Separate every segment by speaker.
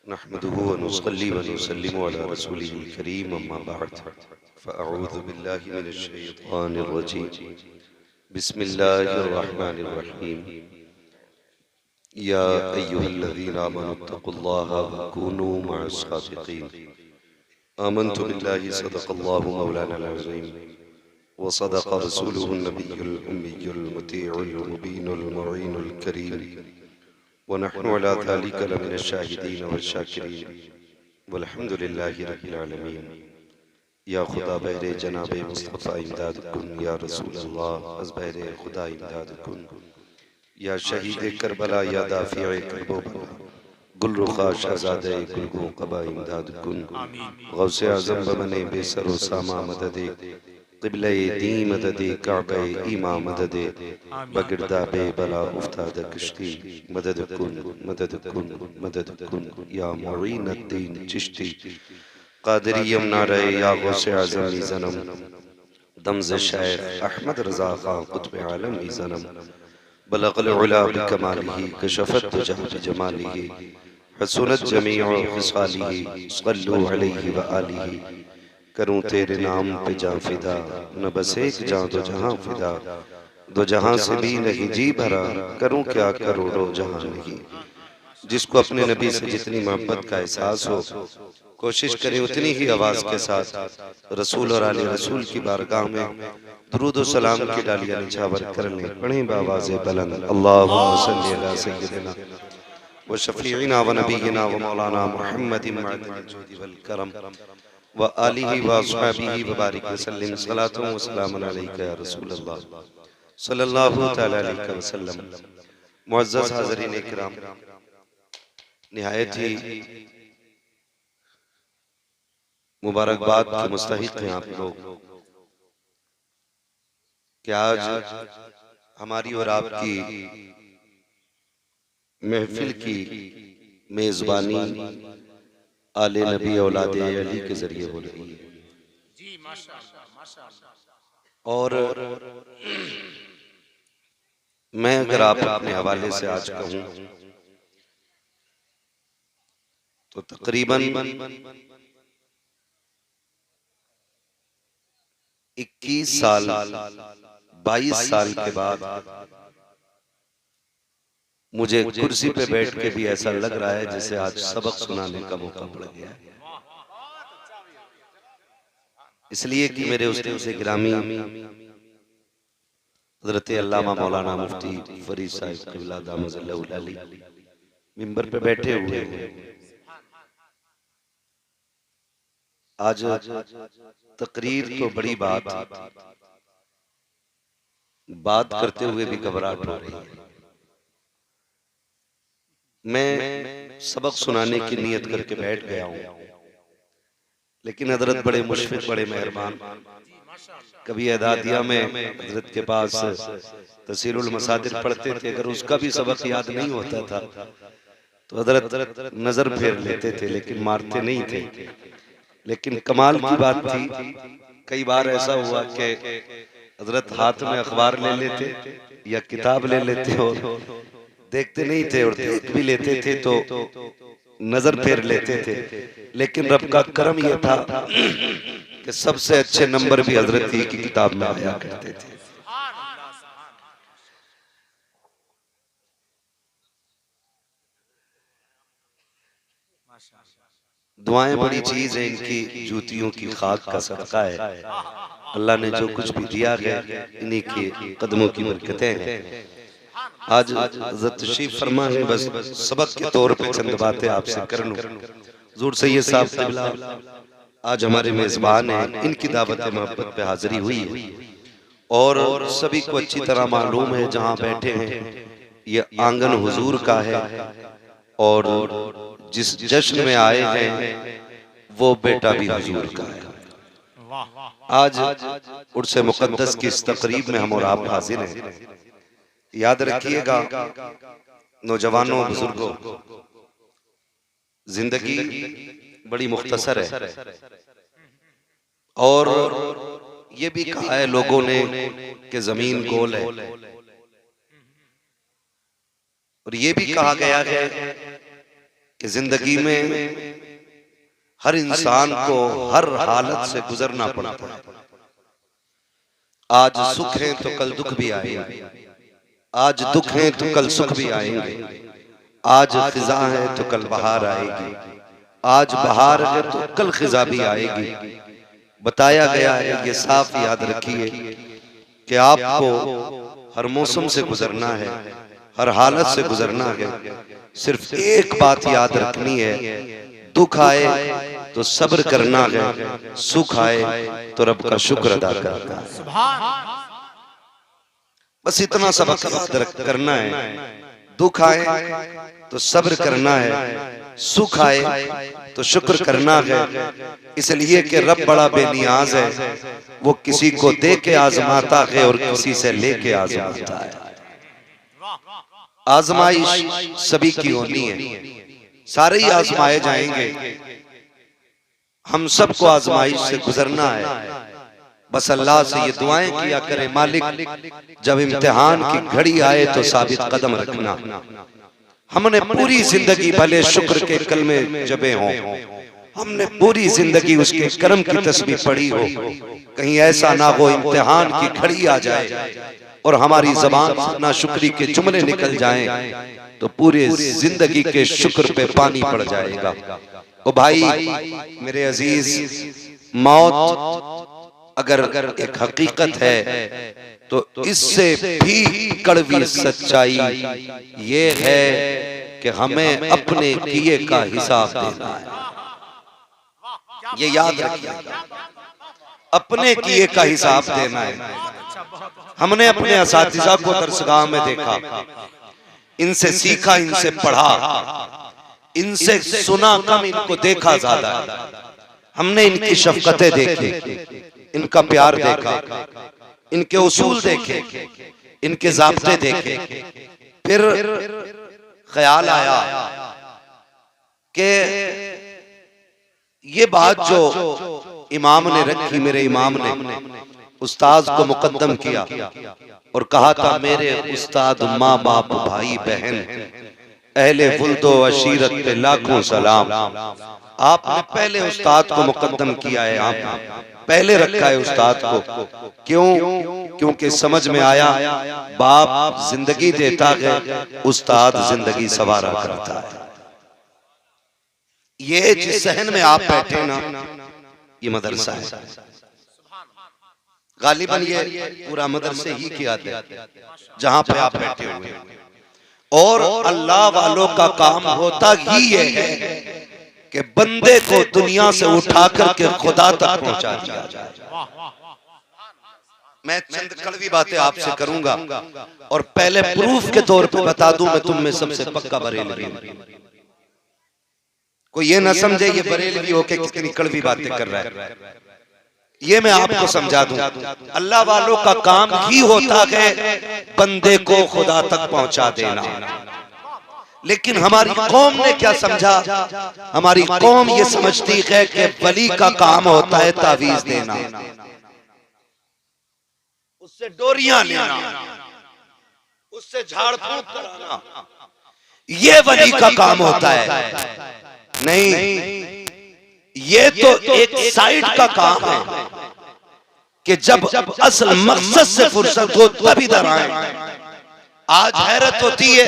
Speaker 1: नहमदुहु व नुसल्ली व नुसल्लिमु अला रसूलिहिल करीम अम्मा बअद फ़अऊज़ु बिल्लाहि मिनश शैतानिर रजीम बिस्मिल्लाहिर रहमानिर रहीम या अय्युहल्लज़ीना आमनुत्तक़ुल्लाहा व कूनू मअस सादिक़ीन आमनतु बिल्लाहि सदक़ल्लाहु मौलानाल अज़ीम व सदक़ रसूलुहुन नबियुल उम्मियुल मुतीउल मुबीनुल मुईनुल करीम व नहनु अला ज़ालिका लमिनश शाहिदीन व शाकिरीन वल्हम्दुलिल्लाहि रब्बिल आलमीन। या खुदा बहरे जनाब मुस्तफ़ा इमदाद कुन या रसूल अल्लाह अज़ बहरे खुदा इमदाद कुन या शहीद करबला या दाफ़िए करबो बला गुल रुखा शहज़ादे गुलगो कबा इमदाद कुन गौसे आज़म बमने बेसरो सामा मददे क़िबले दी मददे काबे ईमा मददे बगिरदा बे बला उफ्ताद कश्ती मदद कुन मदद कुन मदद कुन या मुईन अद्दीन चिश्ती कादरियम नारे या गौसे आज़म ज़नम दमज़ शेख अहमद रज़ा खां कुतुब आलम ज़नम बलग़ल उला बिकमालिही कशफ़त दुजा बिजमालिही हसनत जमीउ ख़िसालिही सल्लु अलैहि व आलिही। करूं तेरे नाम पे जां फिदा न बस एक जां दो जहां फिदा दो जहां से भी नहीं जी भरा करूं क्या करोड़ों जहां नहीं। जिसको अपने नबी से जितनी मोहब्बत का एहसास हो कोशिश करें उतनी ही आवाज के साथ रसूल और आले रसूल की बारगाह में दुरूद और सलाम की डालियां निछावर कर लें। पढ़ें बावाज़े बुलंद अल्लाहुम्मा सल्ली अला सय्यिदिना व शफीइना व नबीना व मौलाना मुहम्मदिन मअदिल जुदी वल करम व आलिहि व अस्हाबिहि व बारिक वसल्लम सलातु व सलामुन अलैका या रसूल अल्लाह सल्लल्लाहु तआला अलैहि वसल्लम। मुअज़्ज़ज़ हाज़रीन इकराम, निहायत ही मुबारकबाद के मुस्तहिक हैं आप लोग कि आज हमारी और आपकी महफिल की मेजबानी आले नबी औलादे अली के जरिए हो रही है। जी माशाअल्लाह माशाअल्लाह। और मैं अगर आप अपने हवाले से आज कहूं तो तकरीबन 21 साल 22 साल के बाद मुझे कुर्सी पे बैठ के भी ऐसा लग रहा है जैसे आज सबक सुनाने का मौका पड़ गया है। इसलिए कि मेरे उस्ताद गिरामी हज़रत अल्लामा मौलाना मुफ्ती फरीद साहिब क़िबला दामद अली मिंबर पे बैठे हुए हैं। आज तकरीर तो बड़ी बात करते हुए भी घबराहट हो रही है। मैं सबक सुनाने की नीयत करके बैठ गया हूं, लेकिन हजरत बड़े मुशफिक बड़े मेहरबान। कभी एदादिया में हजरत के पास तसीरुल मसादिर पढ़ते थे, अगर उसका भी सबक याद नहीं होता था तो हजरत नजर फेर लेते थे, लेकिन मारते नहीं थे। लेकिन कमाल की बात थी, कई बार ऐसा हुआ कि हजरत हाथ में अखबार ले लेते या किताब ले लेते और देखते नहीं थे, और देख भी लेते थे तो नजर फेर लेते थे। लेकिन रब का करम यह था कि सबसे अच्छे नंबर भी हजरत ही की किताब में आया करते थे। दुआएं बड़ी चीज है, इनकी जूतियों की खाक का सदका है। अल्लाह ने जो कुछ भी दिया है इन्हीं के कदमों की बरकतें हैं। आज हज़रत तशरीफ फरमा है, बस सबक के तौर पे चंद बातें आपसे कर लूं। हुज़ूर सैयद साहब क़िबला आज हमारे मेजबान हैं, इनकी दावत मोहब्बत पे हाजिरी हुई है और सभी को अच्छी तरह मालूम है जहां बैठे हैं ये आंगन हुजूर का है और जिस जश्न में आए हैं वो बेटा भी हुजूर का है। आज उर्से मुक़द्दस की इस तकरीब में हम और आप हाजिर हैं। याद रखिएगा नौजवानों बुजुर्गों, जिंदगी बड़ी मुख्तसर है और ये भी कहा है लोगों ने कि जमीन गोल है, और ये भी कहा गया है कि जिंदगी में हर इंसान को हर हालत से गुजरना पड़ता है। आज सुख है तो कल दुख भी आएंगे, आज दुख है तो कल सुख भी आएंगे, आज खिजा है तो कल बहार आएगी, आज बहार है तो कल खिजा भी आएगी। बताया गया है, ये साफ याद रखिए कि आपको हर मौसम से गुजरना है, हर हालत से गुजरना है। सिर्फ एक बात याद रखनी है, दुख आए तो सब्र करना है, सुख आए तो रब का शुक्र अदा करना है। बस इतना सबक याद करना है। दुख आए तो सब्र करना है, सुख आए तो शुक्र करना है। इसलिए कि रब बड़ा बेनियाज है, वो किसी को दे के आजमाता है और किसी से लेके आजमाता है। आजमाइश सभी की होनी है, सारे ही आजमाए जाएंगे, हम सबको आजमाइश से गुजरना है। बस अल्लाह से ये दुआएं किया करे, मालिक जब इम्तिहान की घड़ी आए तो साबित कदम रखना। हमने पूरी जिंदगी भले शुक्र के कलमे जबे हों, हमने पूरी जिंदगी उसके कर्म की तस्बीह पढ़ी हो, कहीं ऐसा ना हो इम्तिहान की घड़ी आ जाए और हमारी जबान से नाशुक्री के जुमले निकल जाएं तो पूरे जिंदगी के शुक्र पे पानी पड़ जाएगा। ओ भाई मेरे अजीज, मौत अगर एक हकीकत है तो इससे भी कड़वी सच्चाई ये है कि हमें अपने किए का हिसाब देना है। ये याद रखिएगा, अपने किए का हिसाब देना है। हमने अपने असातिज़ा को दरसगाह में देखा, इनसे सीखा, इनसे पढ़ा, इनसे सुना कम, इनको देखा ज्यादा। हमने इनकी शफकतें देखी, इनका प्यार देखा, इनके उसूल देखे, इनके ज़ाब्ते देखे। फिर ख्याल आया कि ये बात जो इमाम ने रखी, मेरे इमाम ने उस्ताद को मुकद्दम किया और कहा था, मेरे उस्ताद, माँ बाप, भाई बहन, अहले वुल्दो अशीरत पे लाखों सलाम। आपने पहले उस्ताद को मुकद्दम किया है, आप पहले रखा है उस्ताद को। क्यों? क्योंकि समझ में आया बाप जिंदगी देता है, उस्ताद जिंदगी सवारा करता है। ये जिस सहन में आप बैठे ना, ये मदरसा है। गालिबन ये पूरा मदरसे ही की आदत है जहां पे आप बैठे हुए हैं। और अल्लाह वालों का काम होता ही ये है कि बंदे को दुनिया से उठा करके खुदा तक पहुंचा दिया जाए। मैं चंद कड़वी बातें आपसे करूंगा और पहले प्रूफ के तौर पे बता दूं, मैं तुम में सबसे पक्का बरेलवी हूं। कोई ये ना समझे ये बरेलवी होके कितनी कड़वी बातें कर रहा है। ये मैं आपको समझा दूं, अल्लाह वालों का काम ही होता है बंदे को खुदा तक पहुंचा देना। लेकिन हमारी कौम ने क्या समझा? हमारी कौम ये समझती है कि वली का काम होता है तावीज देना, उससे डोरियां लेना, उससे झाड़ फूंक कराना, ये वली का काम होता है। नहीं, ये तो एक साइड का काम है कि जब असल मकसद से फुर्सत हो तब इधर आए। आज हैरत होती है,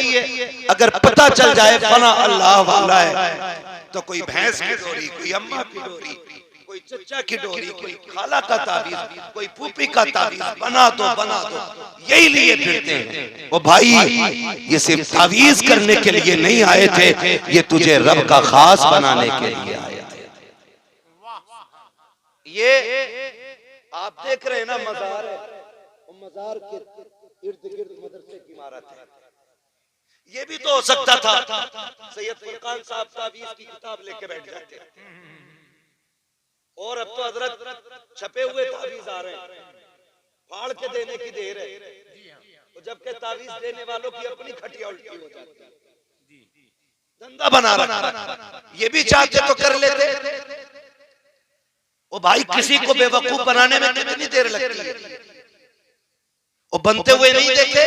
Speaker 1: अगर पता चल जाए फला अल्लाह वाला है तो कोई भैंस की डोरी, कोई अम्मा की डोरी, कोई चचा की डोरी, कोई खाला का ताबीज, कोई फूफी का ताबीज, बना दो बना दो, यही लिए फिरते हैं। ओ भाई, ये सिर्फ तावीज करने के लिए नहीं आए थे, ये तुझे रब का खास बनाने के लिए आए थे। ये आप देख रहे हैं ना, मजार है, मजार के इर्द गिर्द मदरसे की इमारत है। ये भी तो हो सकता था सैयद फुरकान साहब तावीज की किताब लेके बैठ जाते, और अब तो हजरत छपे हुए तावीज आ रहे हैं, फाड़ के देने की देर है। तो जबकि तावीज देने वालों की अपनी खटिया उल्टी हो जाती है, धंधा बना रखा। ये भी चाहते तो कर लेते। ओ भाई, किसी को बेवकूफ बनाने में कितनी देर लगती है? वो बनते हुए नहीं देखे?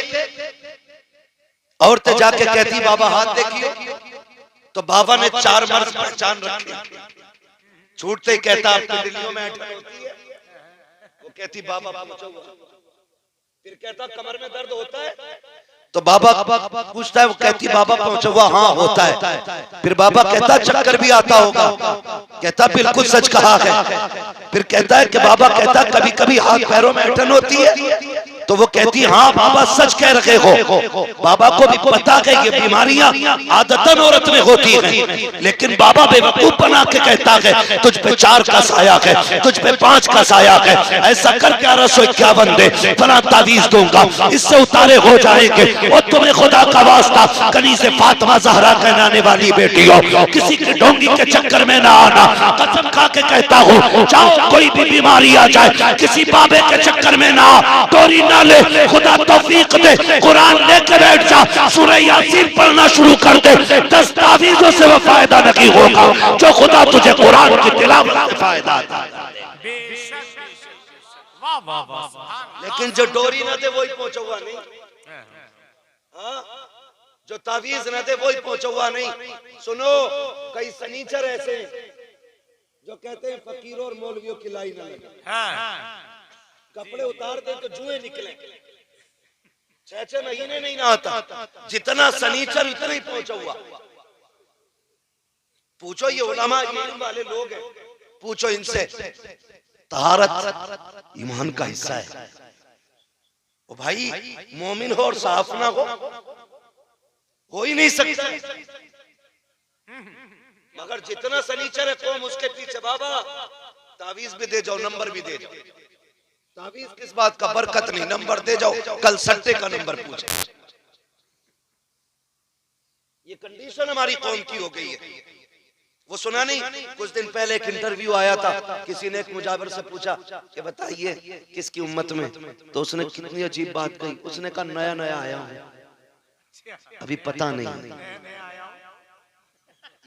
Speaker 1: औरतें जाके कहती बाबा हाथ देखियो, तो बाबा ने 4 मर्ज पहचान रखे। छूटते ही कहता आपकी दिल्लियों में ऐठन होती है? वो कहती बाबा पूछो। फिर कहता कमर में दर्द होता है? तो बाबा पूछता है, वो कहती बाबा पहुंचा हुआ, हाँ होता है। फिर बाबा कहता चक्कर भी आता होगा? कहता बिल्कुल सच कहा है। फिर कहता है कि बाबा कहता कभी कभी हाथ पैरों में ऐंठन होती है? तो वो कहती हाँ बाबा सच कह रहे हो। बाबा को भी पता है ये बीमारियां आदतन औरत में होती हैं, लेकिन बाबा बेवकूफ बना के कहता है तुझ पे 4 का साया है, तुझ पे 5 का साया है, ऐसा कर 1151 दे, फला तावीज दूंगा, इससे उतारे हो जाएंगे। और तुम्हें खुदा का वास्ता कनीज़े फातिमा ज़हरा कहलाने वाली बेटी हो, किसी की डोंगी के चक्कर में ना आना। कसम खा के कहता हूँ, चाहो कोई भी बीमारी आ जाए, किसी बाबे के चक्कर में ना, डोरी ना ले, खुदा तौफीक दे, कुरान लेकर बैठ जा, सूरह यासीन पढ़ना शुरू कर दे, 10 तावीज़ों से वो फायदा नहीं होगा जो खुदा तुझे कुरान की तिलावत से फायदा आता है। लेकिन जो डोरी ना दे वही पहुंचा हुआ नहीं, हाँ? जो तावीज ना दे वही पहुंचा हुआ नहीं। सुनो, कई सनीचर ऐसे जो कहते हैं फकीरों और मौलवियों की लाई ना लगे, कपड़े उतार दे तो जुए निकले, 6 महीने नहीं नहाता। जितना सनीचर उतना ही पहुंचा हुआ। पूछो ये उलमा इल्म वाले लोग हैं, पूछो इनसे। तहारत ईमान का हिस्सा है। ओ भाई, मोमिन हो और साफ ना हो ही नहीं सकता। मगर जितना सनीचर है कौम उसके पीछे बाबा तावीज भी दे जाओ, नंबर भी दे जाओ। तावीज किस बात का? बरकत नहीं, नंबर दे जाओ, कल सट्टे का नंबर पूछे। ये कंडीशन हमारी कौम की हो गई है। वो सुना नहीं, कुछ दिन पहले एक इंटरव्यू आया था, किसी ने एक मुजावर से पूछा कि बताइए किसकी उम्मत में, तो उसने कितनी अजीब बात कही। उसने कहा नया नया आया हूं, अभी पता नहीं।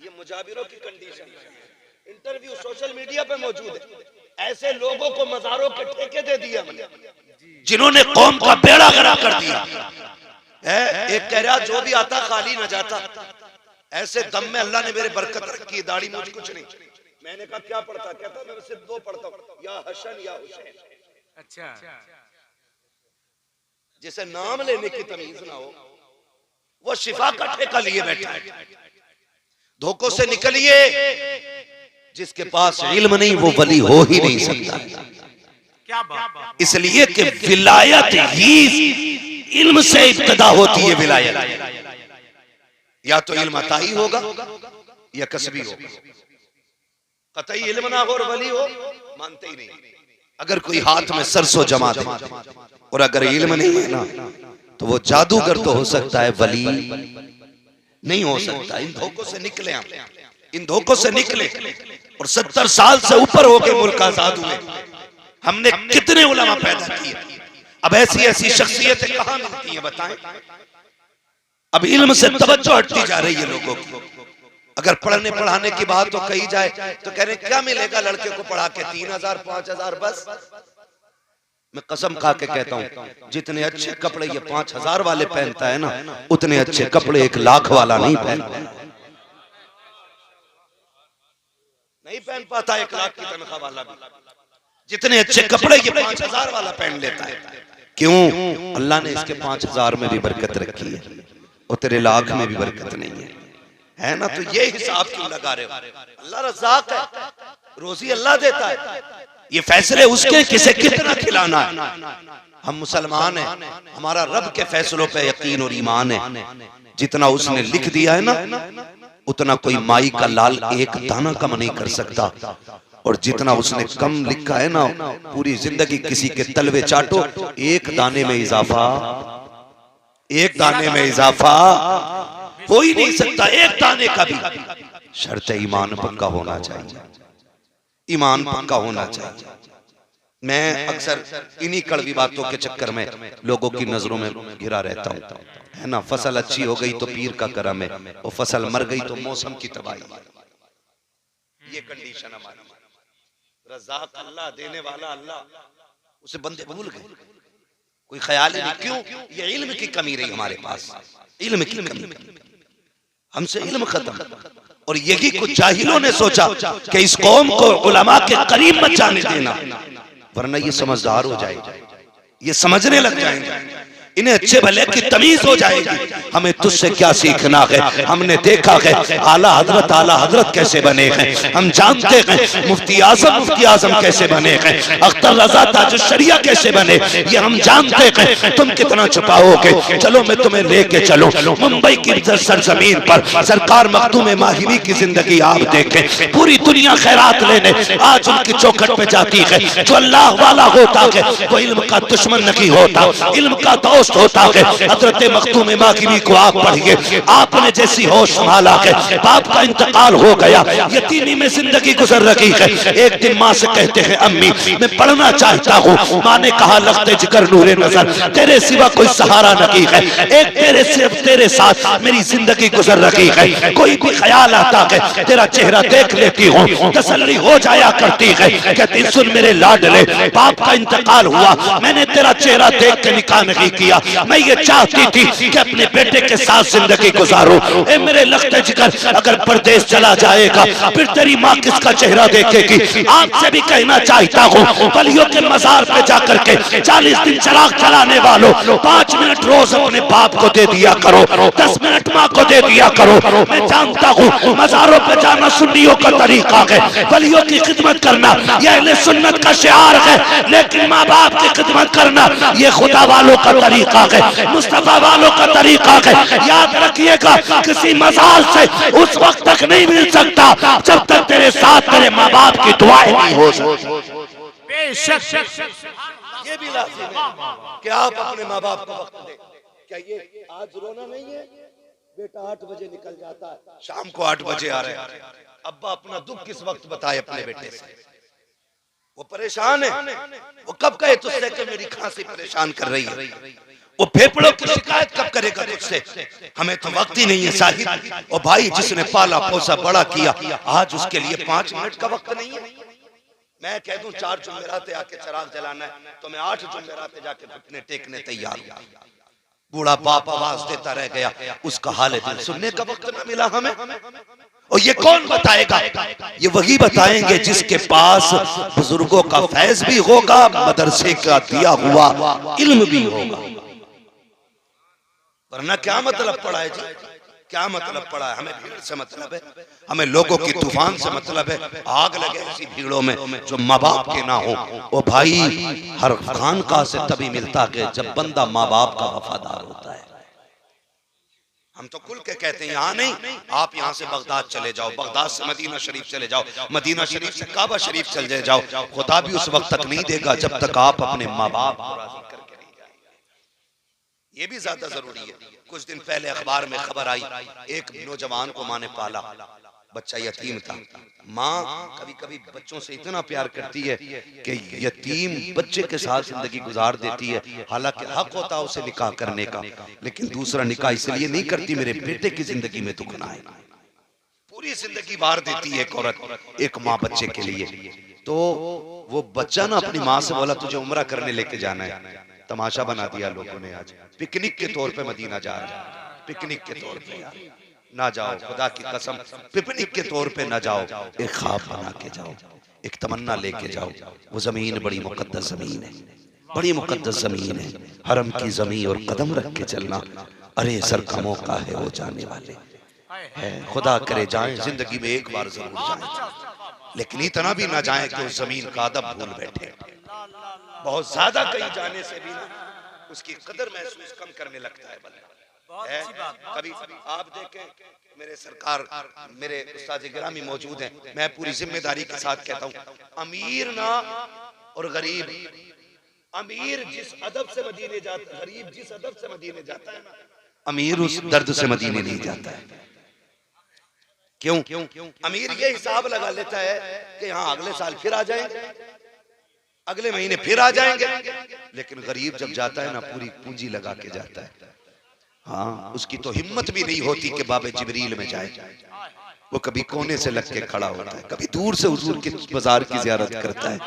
Speaker 1: ये मुजाविरों की कंडीशन। इंटरव्यू सोशल मीडिया पे मौजूद है। ऐसे लोगों को मज़ारों के ठेके दे दिया जिन्होंने कौम का बेड़ा गर्क कर दिया है। एक कह रहा जो भी आता खाली न जाता। ऐसे दम में अल्लाह ने मेरे बरकत रखी है, दाढ़ी मुझ कुछ नहीं। मैंने कहा क्या पढ़ता? कहता मैं सिर्फ 2 पढ़ता हूँ, या हसन या हुसैन। अच्छा, जिसे नाम लेने की तमीज ना हो वो शिफा का ठेका लिए बैठा है। धोखों से निकलिए। जिसके पास इल्म नहीं वो वली हो ही नहीं सकता। क्या बात? इसलिए कि विलायत ही इल्म से इब्तिदा होती है। विलायत या तो इल्म अताई होगा या कसबी होगा। कतई इल्म ना हो और वली हो, मानते ही नहीं। अगर कोई हाथ में सरसों जमा दे और अगर इल्म नहीं है ना, तो वो जादूगर तो हो सकता है, वली नहीं हो सकता। इन धोखों से निकले हम, इन धोखों से निकले। और 70 साल से ऊपर हो गए मुल्क आजाद हुए, हमने कितने उलमा पैदा किए। अब ऐसी ऐसी शख्सियतें कहां मिलती हैं बताएं? अब इल्म से तवज्जो हटती जा रही है लोगों की। अगर पढ़ने पढ़ाने की बात तो कही जाए तो कह रहे क्या मिलेगा लड़के को पढ़ा के? 3000 5000 बस। मैं कसम खा के कहता हूँ, जितने अच्छे कपड़े ये 5000 वाले पहनता है ना, उतने अच्छे कपड़े 1 लाख वाला नहीं पहनता। नहीं पहन पाता 1 लाख की तनख्वाह वाला भी। जितने अच्छे कपड़े ये 5000 वाला पहन लेता है। क्यों? अल्लाह ने इसके 5000 में भी बरकत रखी है और तेरे लाख में भी बरकत नहीं है ना? तो ये हिसाब क्यों लगा रहे हो? अल्लाह रज़ाक है, रोजी अल्लाह देता है। ये फैसले उसके किसे कितना खिलाना है। हम मुसलमान हैं, हमारा रब के फैसलों पे यकीन और ईमान है। जितना उसने लिख दिया है ना, उतना कोई माई का लाल एक दाना कम नहीं कर सकता। और जितना उसने कम लिखा है ना, पूरी जिंदगी किसी के तलवे चाटो, एक दाने में इजाफा, एक दाने में इजाफा हो ही नहीं सकता, एक दाने का भी। शर्त ईमान पक्का होना चाहिए, ईमान पक्का होना चाहिए। मैं अक्सर इन्हीं कड़वी बातों के चक्कर में लोगों की नजरों में घिरा रहता हूँ, है ना। फसल अच्छी हो गई तो पीर का करम है, और फसल मर गई तो मौसम की तबाही। ये कंडीशन हमारी। रज़ाक अल्लाह, देने वाला अल्लाह, उसे बंदे भूल गए, कोई ख्याल ही नहीं। क्यों? ये इल्म की कमी रही हमारे पास, इल्म की कमी। हमसे इल्म खत्म। और यही कुछ जाहिलों ने सोचा कि इस कौम को उलमा के करीब मत जाने देना, वरना ये समझदार हो जाएगा, ये समझने लग जाएंगे, इन्हें अच्छे भले की तमीज हो जाएगी। हमें तुझसे क्या सीखना है? हमने देखा है आला हजरत कैसे बने हैं, हम जानते हैं मुफ्ती आजम कैसे बने हैं, अख्तर रजा ताजुश शरिया कैसे बने, ये हम जानते हैं। तुम कितना छुपाओगे? चलो मैं तुम्हें लेके चलूं मुंबई की सरजमीन पर। सरकार मखदूम माहिरी की जिंदगी आप देखें, पूरी दुनिया खैरात लेने आज उनकी चौखट पे जाती है। जो अल्लाह वाला होता है वो इल्म का दुश्मन नहीं होता, इल्म का दोस्त होता है। हजरत मखदूम मागिबी को आप पढ़िए, आपने जैसी होश संभाला है, बाप का इंतकाल हो गया, यतीमी में जिंदगी गुजर रही है। एक दिन माँ से कहते हैं अम्मी मैं पढ़ना चाहता हूँ। माँ ने कहा लगते जिगर नूरे नजर, तेरे सिवा कोई सहारा नहीं है, एक तेरे साथ मेरी जिंदगी गुजर रही है। कोई भी ख्याल आता है तेरा चेहरा देख लेती हूँ, तसल्ली हो जाया करती है। कहती सुन मेरे लाडले, बाप का इंतकाल हुआ, मैंने तेरा चेहरा देख के निकाह नहीं किया, मैं ये चाहती थी कि अपने बेटे के साथ जिंदगी गुजारूं। ए मेरे लगते जिगर, अगर परदेश चला जाएगा फिर तेरी माँ किसका चेहरा देखेगी? आपसे भी कहना चाहता हूँ वलियों के मजार पे जाकर के 40 दिन चिराग जलाने वालों 5 मिनट रोज अपने बाप को दे दिया करो, 10 मिनट माँ को दे दिया करो। मैं जानता हूँ मजारों पे जाना सुन्नियों का तरीका है, वलियों की खिदमत करना यह अहले सुन्नत का शिआर है, लेकिन माँ बाप की खिदमत करना ये खुदा वालों का तरीका है, मुस्तफा वालों का तरीका है। याद रखिएगा किसी मजाल से उस वक्त तक नहीं मिल सकता जब तक तेरे साथ तेरे माँ बाप की दुआएं नहीं हो सकती।
Speaker 2: बेशक
Speaker 1: ये भी लाजिम है कि आप अपने माँ बाप को वक्त दें। क्या ये आज रोना नहीं है? बेटा 8 बजे निकल जाता है, शाम को 8 बजे आ रहे हैं, अब्बा अपना दुख किस वक्त बताए अपने बेटे से? वो परेशान है, वो कब कहे तुझसे कि मेरी खांसी परेशान कर रही है? वो फेफड़ों की शिकायत कब करेगा तुझसे? हमें तो वक्त ही नहीं है साहिब। और भाई जिसने पाला पोसा बड़ा किया, आज उसके लिए 5 मिनट का वक्त नहीं है। मैं कह दूं 4 जुमेराते आके चिराग जलाना है तो मैं 8 जुमेराते जाके घुटने टेकने तैयार हूं। बूढ़ा बाप आवाज देता रह गया, उसका हाल दिल सुनने का वक्त न मिला हमें। और ये कौन बताएगा? ये वही बताएंगे जिसके पास बुजुर्गों का फैज भी होगा, मदरसे का दिया हुआ इल्म भी होगा। वरना क्या मतलब पड़ा है जी? क्या मतलब पड़ा है? हमें भीड़ से मतलब है, हमें लोगों की तूफान से मतलब है। आग लगे ऐसी भीड़ों में जो माँ बाप के ना हो। ओ भाई हर खानकाह से तभी मिलता है जब बंदा माँ बाप का वफादार होता है। हम तो खुल के कहते हैं यहाँ नहीं, आप यहाँ से बगदाद चले जाओ, बगदाद से मदीना शरीफ चले जाओ, मदीना शरीफ से काबा शरीफ चले जाओ, खुदा भी उस वक्त तक नहीं देगा जब तक आप अपने माँ बाप को राजी करके नहीं जाएंगे। ये भी ज्यादा जरूरी है। कुछ दिन पहले अखबार में खबर आई, एक नौजवान को माँ ने पाला, बच्चा यतीम था। माँ कभी कभी बच्चों से इतना प्यार करती है कि यतीम बच्चे के साथ जिंदगी गुजार देती है। हालांकि हक होता है उसे निकाह करने का, लेकिन दूसरा निकाह इसलिए नहीं करती मेरे बेटे की जिंदगी में दुख ना आए। पूरी जिंदगी बार देती है एक औरत एक माँ बच्चे के लिए। तो वो बच्चा ना अपनी माँ से बोला तुझे उम्रा करने लेके जाना है। तमाशा बना दिया लोगों ने, आज पिकनिक के तौर पे मदीना जा रहा है। पिकनिक के तौर पे ना जाओ, खुदा की कसम पिकनिक के तौर पे ना जाओ, एक ख्वाब बना के जाओ, एक तमन्ना लेके जाओ। वो जमीन बड़ी मुकद्दस जमीन है, बड़ी मुकद्दस जमीन है। हरम की जमीन और कदम रख के चलना। अरे सर का मौका है वो जाने वाले है, खुदा करे जाएं जिंदगी में एक बार जरूर जाएं, लेकिन इतना भी ना जाएं कि उस जमीन का अदब भूल बैठे। बहुत ज्यादा कहीं जाने से भी ना उसकी कदर महसूस कम करने लगता है बंदा। कभी आप देखें मेरे सरकार मेरे उस्ताद गिरामी मौजूद हैं, मैं पूरी जिम्मेदारी के साथ कहता हूँ, अमीर ना और गरीब, अमीर जिस अदब से मदीने जाता, गरीब जिस अदब से मदीने जाता है ना, अमीर उस दर्द से मदीने नहीं जाता है। क्यों? अमीर ये हिसाब लगा लेता है कि हाँ अगले साल फिर आ जाएंगे, अगले महीने फिर आ जाएंगे। लेकिन गरीब जब जाता है ना पूरी पूंजी लगा के जाता है। हाँ उसकी तो हिम्मत भी नहीं होती कि बाबे जिब्रील में जाए। वो कभी कोने से लग के खड़ा होता है, कभी दूर से हुजूर के बाजार की जियारत करता है।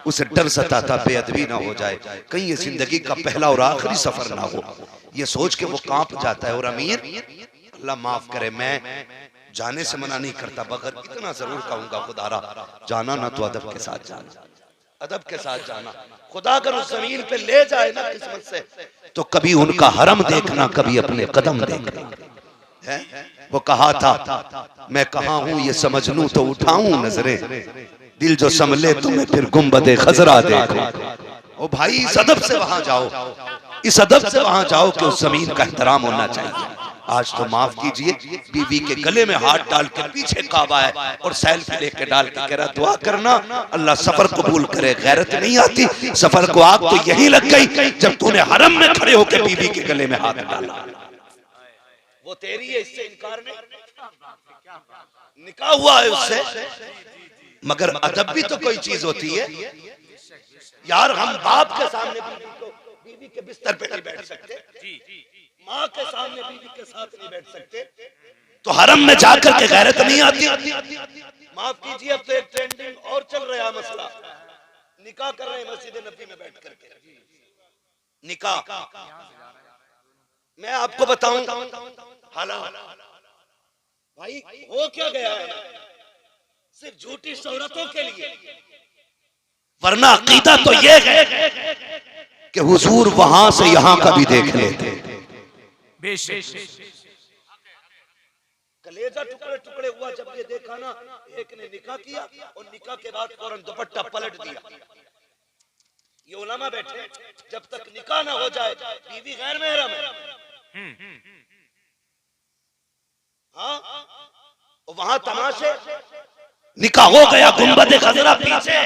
Speaker 1: उसे डर सताता बेअदबी ना हो जाए, कहीं ये जिंदगी का पहला और आखिरी सफर ना हो, ये सोच के वो कांप जाता है। और अमीर अल्लाह माफ करे, मैं जाने से मना नहीं करता, मगर इतना जरूर कहूंगा खुदारा जाना ना तो अदब के साथ जाना, अदब के साथ जाना। खुदा अगर उस जमीन पे ले जाए ना किस्मत से, तो कभी उनका हरम देखना, कभी अपने कदम देखना है। वो कहा था मैं कहाँ हूँ ये समझ लूं तो उठाऊं नजरें, दिल जो संभले तो मैं फिर गुंबदे खजरा देखूं। ओ भाई इस अदब से वहां जाओ, इस अदब से वहां जाओ कि उस जमीन का एहतराम होना चाहिए। आज तो माफ कीजिए, बीवी के गले में हाथ डाल के पीछे काबा है और सेल्फी लेके डाल के कह रहा दुआ करना अल्लाह सफर कबूल करे। गैरत नहीं आती, सफर को आग तो यही लग गई जब तूने हरम में खड़े होकर बीवी के गले में हाथ डाला। वो तेरी है, इससे इनकार नहीं, निकाह हुआ है उससे, मगर अदब भी तो कोई चीज होती है यार। हम बाप के सामने बीवी के बिस्तर पे नहीं बैठ सकते, माँ के सामने बीवी के साथ नहीं बैठ सकते, तो हरम में जाकर के गैरत नहीं आती। माफ कीजिए, अब तो एक ट्रेंडिंग और चल रहा है मसला, निकाह कर रहे हैं मस्जिद नबी में बैठ करके निकाह। मैं आपको बताऊं हालात भाई हो क्या गया है, सिर्फ झूठी शोहरतों के लिए, वरना अकीदा तो ये है कि हुजूर वहां से यहां का भी देख लेते। कलेजा टुकड़े टुकड़े हुआ जब ये देखा ना, एक ने निकाह किया और निकाह के बाद फौरन दुपट्टा पलट दिया। ये उलमा बैठे, जब तक निकाह ना हो जाए बीवी गैर महरम है। हाँ, वहां तमाशे, निकाह हो गया, गुंबद खजरा पीछे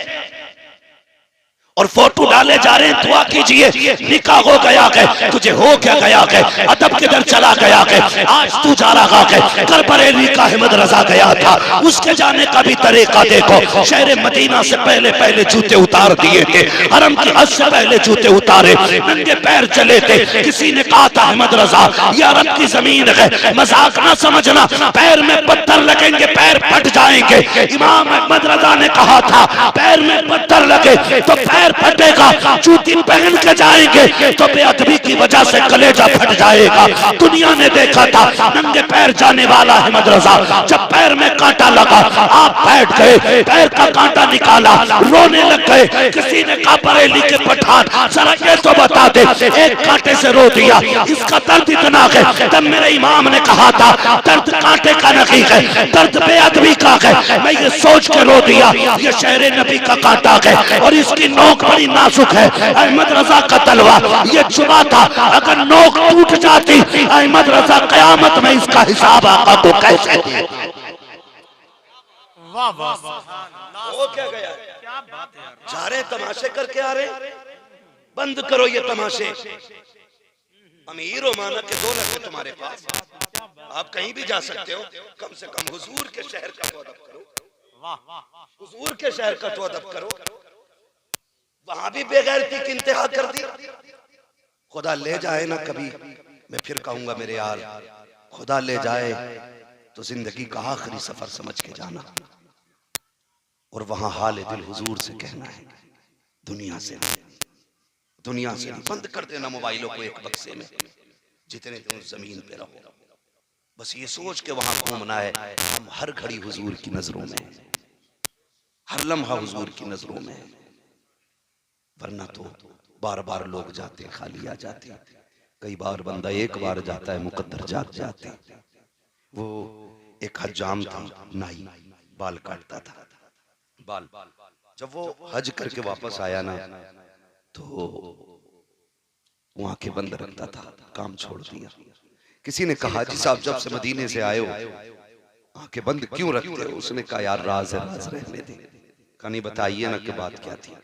Speaker 1: और फोटो डाले जा रहे हैं, दुआ कीजिए निकाह हो गया है, तुझे हो क्या गया है, अदब किधर चला गया है, आज तू जा रहा है। कर बरेली का अहमद रजा गया था, उसके जाने का भी तरीका देखो। शहर मदीना से पहले पहले जूते उतार दिए थे, हरम की हद से पहले जूते उतारे, नंगे पैर चले थे। किसी ने कहा था अहमद रजा ये अरब की जमीन है, मजाक ना समझना, पैर में पत्थर लगेंगे, पैर फट जाएंगे। इमाम अहमद रजा ने कहा था पैर में पत्थर लगे तो पैर फटेगा, जूती पहन के जाएंगे तो बेअदबी की वजह से कलेजा फट जाएगा। दुनिया ने देखा था नंगे पैर जाने वाला अहमद रजा, जब पैर में कांटा लगा आप बैठ गए, पैर का कांटा निकाला, रोने लग गए। किसी ने कहा बरेली के पठान जरा ये तो बता दे, एक कांटे से रो दिया, इसका दर्द इतना है। तब मेरे इमाम ने कहा था दर्द कांटे का नहीं है, दर्द बेअदबी का है। मैं ये सोच के रो दिया ये शहर नबी का कांटा है और इसकी नोक बड़ी नाजुक है। अहमद रजा का तलवार ये चुबा था, अगर नोक टूट जाती अहमद रजा कयामत में इसका हिसाब आका को कैसे दे। वाह वाह, हो क्या गया, क्या बात है, जा रहे तमाशे करके आ रहे, बंद करो ये तमाशे। अमीर हो माना के दौलत है तुम्हारे पास, आप कहीं भी जा सकते हो, कम से कम हुजूर के शहर का तो अदब करो, हुजूर के शहर का तो अदब करो। वहां भी बेगैरती की इंतहा कर दी। खुदा ले जाए ना कभी, मैं फिर कहूंगा मेरे यार, खुदा ले जाए तो जिंदगी का आखिरी सफर समझ के जाना और वहां हाल दिल हुजूर से कहना है, दुनिया से नहीं। बंद कर देना मोबाइलों को एक बक्से में, जितने तुम जमीन पे रहो, बस ये सोच के वहां घूमना है हम हर घड़ी हुजूर की नजरों में, हर लम्हा हुजूर की नजरों में। वरना तो बार बार लोग जाते खाली आ जाते, कई बार बंदा एक बार जाता है मुकद्दर जाग जाते। वो एक हजाम था, नाई, बाल काटता था, बाल जब वो हज करके वापस आया ना तो वो आंखें बंद रखता था, काम छोड़ दिया। किसी ने कहा जी साहब जब से मदीने से आए हो आंखें बंद क्यों रखते हो? उसने कहा यार राज है, राज रहने दे। कहा नहीं बताइए ना कि बात क्या थी।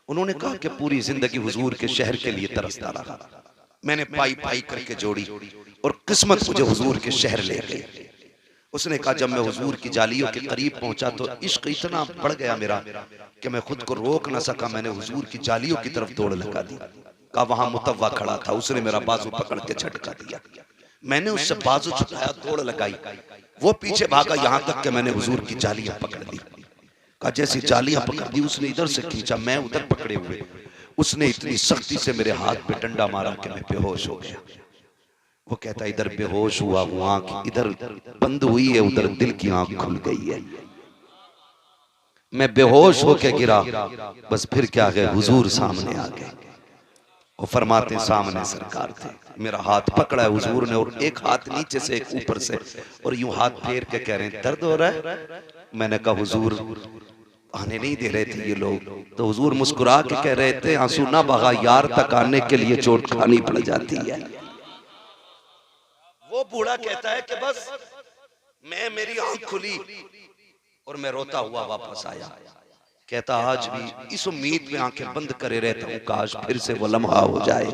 Speaker 1: उन्होंने कहा कि पूरी जिंदगी हुजूर के शहर के लिए तरसता रहा, मैंने पाई पाई करके जोड़ी और किस्मत मुझे हुजूर के शहर ले गई। उसने कहा जब मैं हुजूर की जालियों के करीब पहुंचा तो इश्क इतना बढ़ गया मेरा कि मैं खुद को रोक ना सका, मैंने हुजूर की जालियों की तरफ दौड़ लगा दी। कहा वहां मुतव्वा खड़ा था, उसने मेरा बाजू पकड़ के झटका दिया, मैंने उससे बाजू छुड़ाया, दौड़ लगाई, वो पीछे भागा यहाँ तक कि मैंने हुजूर की जालियां पकड़ ली। कहा जैसी जालियां पकड़ दी उसने इधर से खींचा, मैं उधर पकड़े हुए, उसने इतनी सख्ती से मेरे हाथ पे डंडा मारा कि मैं बेहोश हो गया। वो कहता इधर बेहोश हुआ हूं, आंख इधर बंद हुई है, उधर दिल की आंख खुल गई है। मैं बेहोश होके गिरा, बस फिर क्या गए, हुजूर सामने आ गए। वो फरमाते सामने सरकार थे, मेरा हाथ पकड़ा है हुजूर ने, और एक हाथ नीचे से एक ऊपर से, और यूं हाथ फेर के कह रहे हैं दर्द हो रहा है। मैंने कहा हुजूर आने नहीं दे रहे थे ये लोग। तो हुजूर मुस्कुरा के कह रहे थे आंसू ना बहा, यार तक आने के लिए चोट खानी पड़ जाती है। वो बूढ़ा कहता है कि बस मेरी आंख खुली और मैं रोता हुआ वापस आया। कहता आज भी इस उम्मीद में आंखें बंद करे रहता हूं, काश फिर से वो लम्हा हो जाए,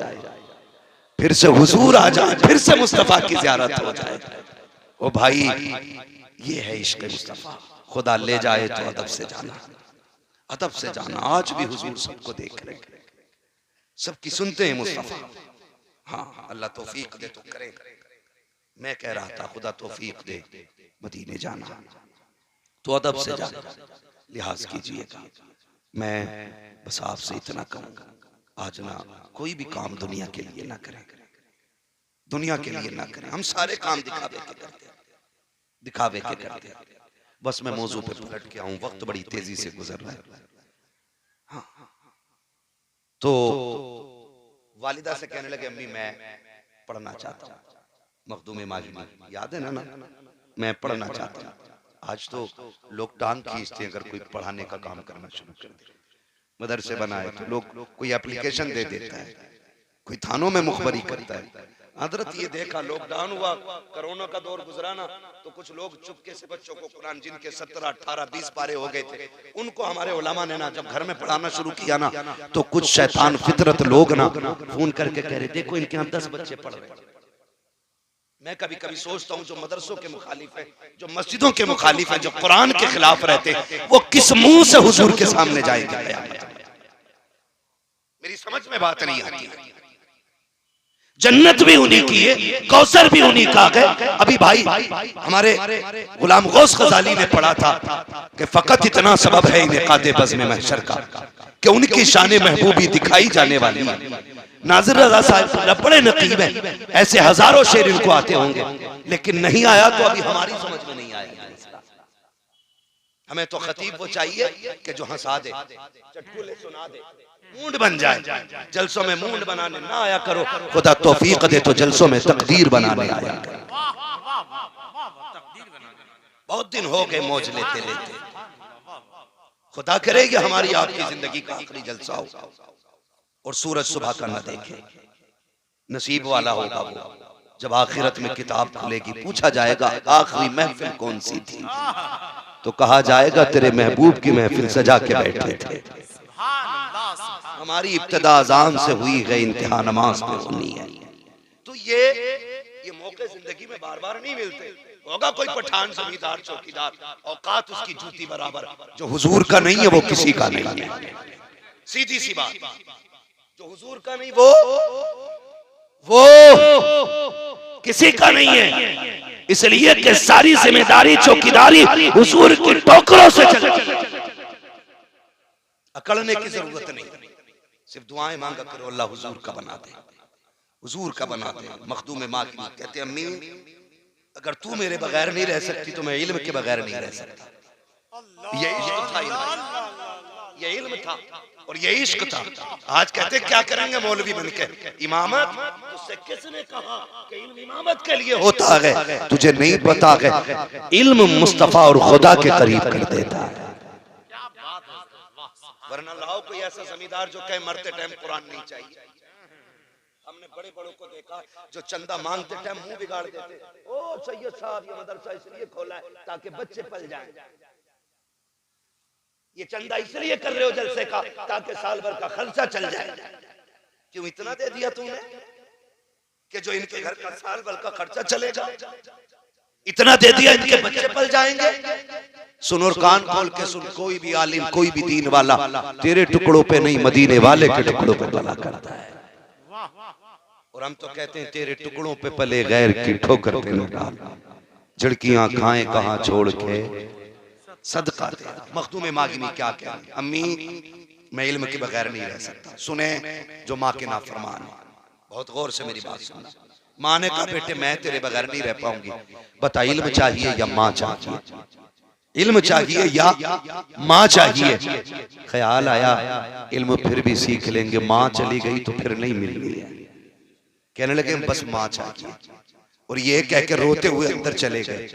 Speaker 1: फिर से हुजूर आ जाए, फिर से मुस्तफा की ज़ियारत हो जाए। ओ भाई ये है इश्क मुस्तफा। खुदा ले जाए तो अदब से जाना, अदब से जाना। आज भी हुजूर सबको देख रहे, सबकी सुनते हैं मुस्तफा। हाँ अल्लाह तौफीक दे तो करे। मैं कह रहा था खुदा तौफीक दे मदीने जाना तो अदब से जाना, लिहाज कीजिएगा। मैं बस आपसे इतना कहूंगा, आज ना कोई भी काम दुनिया के लिए ना करें, दुनिया के लिए ना करें। हम सारे काम दिखावे के करते हैं, दिखावे के करते हैं। बस मैं मौजू पे पलट के आऊं, वक्त बड़ी तेजी से गुजर रहा है। हाँ तो वालिदा से कहने लगे अम्मी मैं पढ़ना चाहता हूँ, मखदूम माजमी याद है ना, मैं पढ़ना चाहता हूँ। आज तो लोग टांग खींचते हैं अगर कोई पढ़ाने का काम करना शुरू कर दे। मदरसे बनाए तो लोग कोई एप्लीकेशन दे देता है, कोई थानों में मुखबरी करता है। हजरत ये देखा लॉकडाउन हुआ, कोरोना का दौर गुजरा ना, तो कुछ लोग चुपके से बच्चों को कुरान जिनके 17, 18, 20 पारे हो गए थे, उनको हमारे उलमा ने ना जब घर में पढ़ाना शुरू किया ना, तो कुछ शैतान फितरत लोग ना फोन करके कह रहे देखो इनके यहाँ 10 बच्चे पढ़ रहे हैं। मैं कभी कभी सोचता हूँ जो मदरसों के मुखालिफ है, जो मस्जिदों के मुखालिफ है, जो कुरान के खिलाफ रहते, वो किस मुंह से हुजूर के सामने जाएंगे? मेरी समझ में बात नहीं आती। जन्नत भी उन्हीं की है, कौसर भी उन्हीं का है। अभी भाई हमारे गुलाम गौस गजाली ने पढ़ा था कि फकत इतना सबब है इनेकादे बज़्म महशर का कि उनकी शान महबूबी दिखाई जाने वाली है। नाज़िर रज़ा साहब बड़े नकीब है, ऐसे हजारों शेर इनको आते होंगे, लेकिन नहीं आया तो अभी हमारी समझ में नहीं आया। हमें तो खतीब वो चाहिए कि जो हंसा दे, चटकुले सुना दे, मूड बन जाए। जलसों में मूड बनाने ना आया करो, खुदा तौफीक दे तो जलसों में तकदीर बनाने आया करो। बहुत दिन हो गए मौज लेते लेते, खुदा करेगी हमारी आपकी जिंदगी का आखिरी जलसा हो और सूरज सुबह का न देखे। नसीब वाला होगा वो जब आखिरत में किताब खुलेगी, पूछा जाएगा आखिरी महफिल कौन सी थी, तो कहा जाएगा तेरे महबूब की महफिल सजा के बैठे थे। हमारी इब्तिदा अज़ान से हुई है, इंतहा नमाज पे होनी है। तो ये मौके जिंदगी में बार बार नहीं मिलते। होगा कोई पठान, जमींदार, चौकीदार, औकात उसकी जूती बराबर, जो हुजूर का नहीं है वो किसी का नहीं है। सीधी सी बात, जो हुजूर का नहीं वो किसी का नहीं है। इसलिए कि सारी जिम्मेदारी चौकीदारी हुजूर की टोकरों से चले। अकड़ने की जरूरत नहीं, सिर्फ दुआएं मांगा करो अल्लाह हुजूर का बना दे, हुजूर का बना दे। मखदूम माँ की कहते अम्मी अगर तू मेरे बगैर नहीं रह सकती तो मैं इल्म के बगैर नहीं रह सकता। ये इश्क था, ये इल्म था और ये इश्क था। आज कहते क्या करेंगे मौलवी बनके इमामत, तुझसे किसने कहा कि इल्म इमामत के लिए होता है? तुझे नहीं पता है इल्म मुस्तफा और खुदा के करीब कर देता है। वरना लाओ कोई ऐसा जमींदार जो कहे मरते टाइम कुरान नहीं चाहिए। हमने बड़े बड़ों को देखा जो चंदा मांगते टाइम मुंह बिगाड़ देते। ओ सैयद साहब ये मदरसा इसलिए खोला है ताकि बच्चे पल जाएं। ये चंदा इसलिए कर रहे हो जलसे का ताकि साल भर का खर्चा चल जाए। क्यों इतना दे दिया तूने कि जो इनके घर का साल भर का खर्चा चलेगा? इतना दे दिया इनके बच्चे पल जाएंगे। सुन और कान खोल के सुन, कोई भी आलिम, कोई भी दीन वाला तेरे टुकड़ों पे नहीं मदीने वाले के टुकड़ों पे भला करता है। और हम तो कहते हैं तेरे टुकड़ों पे पले गैर की ठोकर पे न डाल, झड़कियां खाएं कहां छोड़ के सदका दे। मखदूम मागिनी क्या कह रही, अम्मी मैं इल्म के बगैर नहीं रह सकता। सुने जो माँ के नाफरमान, बहुत गौर से मेरी बात सुनना। माँ ने कहा बेटे मैं तेरे बगैर नहीं रह पाऊंगी, बता इल्म चाहिए या माँ चाहिए, इल्म चाहिए या माँ चाहिए। ख्याल आया इल्म फिर भी सीख लेंगे, माँ चली गई तो फिर नहीं मिलनी है। कहने लगे बस माँ चाहिए, और ये कह के रोते हुए अंदर चले गए।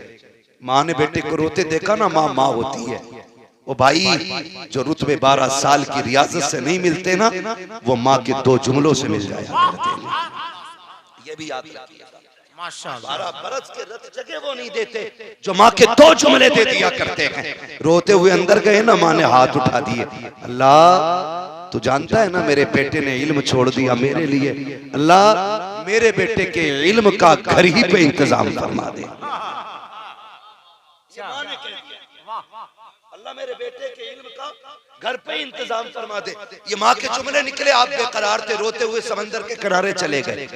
Speaker 1: माँ ने बेटे को रोते देखा ना, माँ माँ होती है। वो भाई जो रुतबे 12 साल की रियासत से नहीं मिलते ना, वो माँ के 2 जुमलों से मिल जाया करते हैं। ये भी याद रखिएगा, माशाअल्लाह 12 बरस के रत जगह वो नहीं देते जो माँ के 2 जुमले दे दिया करते हैं। रोते हुए अंदर गए ना, माँ ने हाथ उठा दिए, अल्लाह तू जानता है ना मेरे बेटे ने इल्म छोड़ दिया मेरे लिए, अल्लाह मेरे बेटे के इल्म का घर ही पे इंतजाम फरमा दे। अल्लाह मेरे बेटे के इल्म का घर पे इंतजाम फरमा दे। ये माँ के जुमले निकले, आप बेकरार थे, रोते हुए समंदर के किनारे चले गए।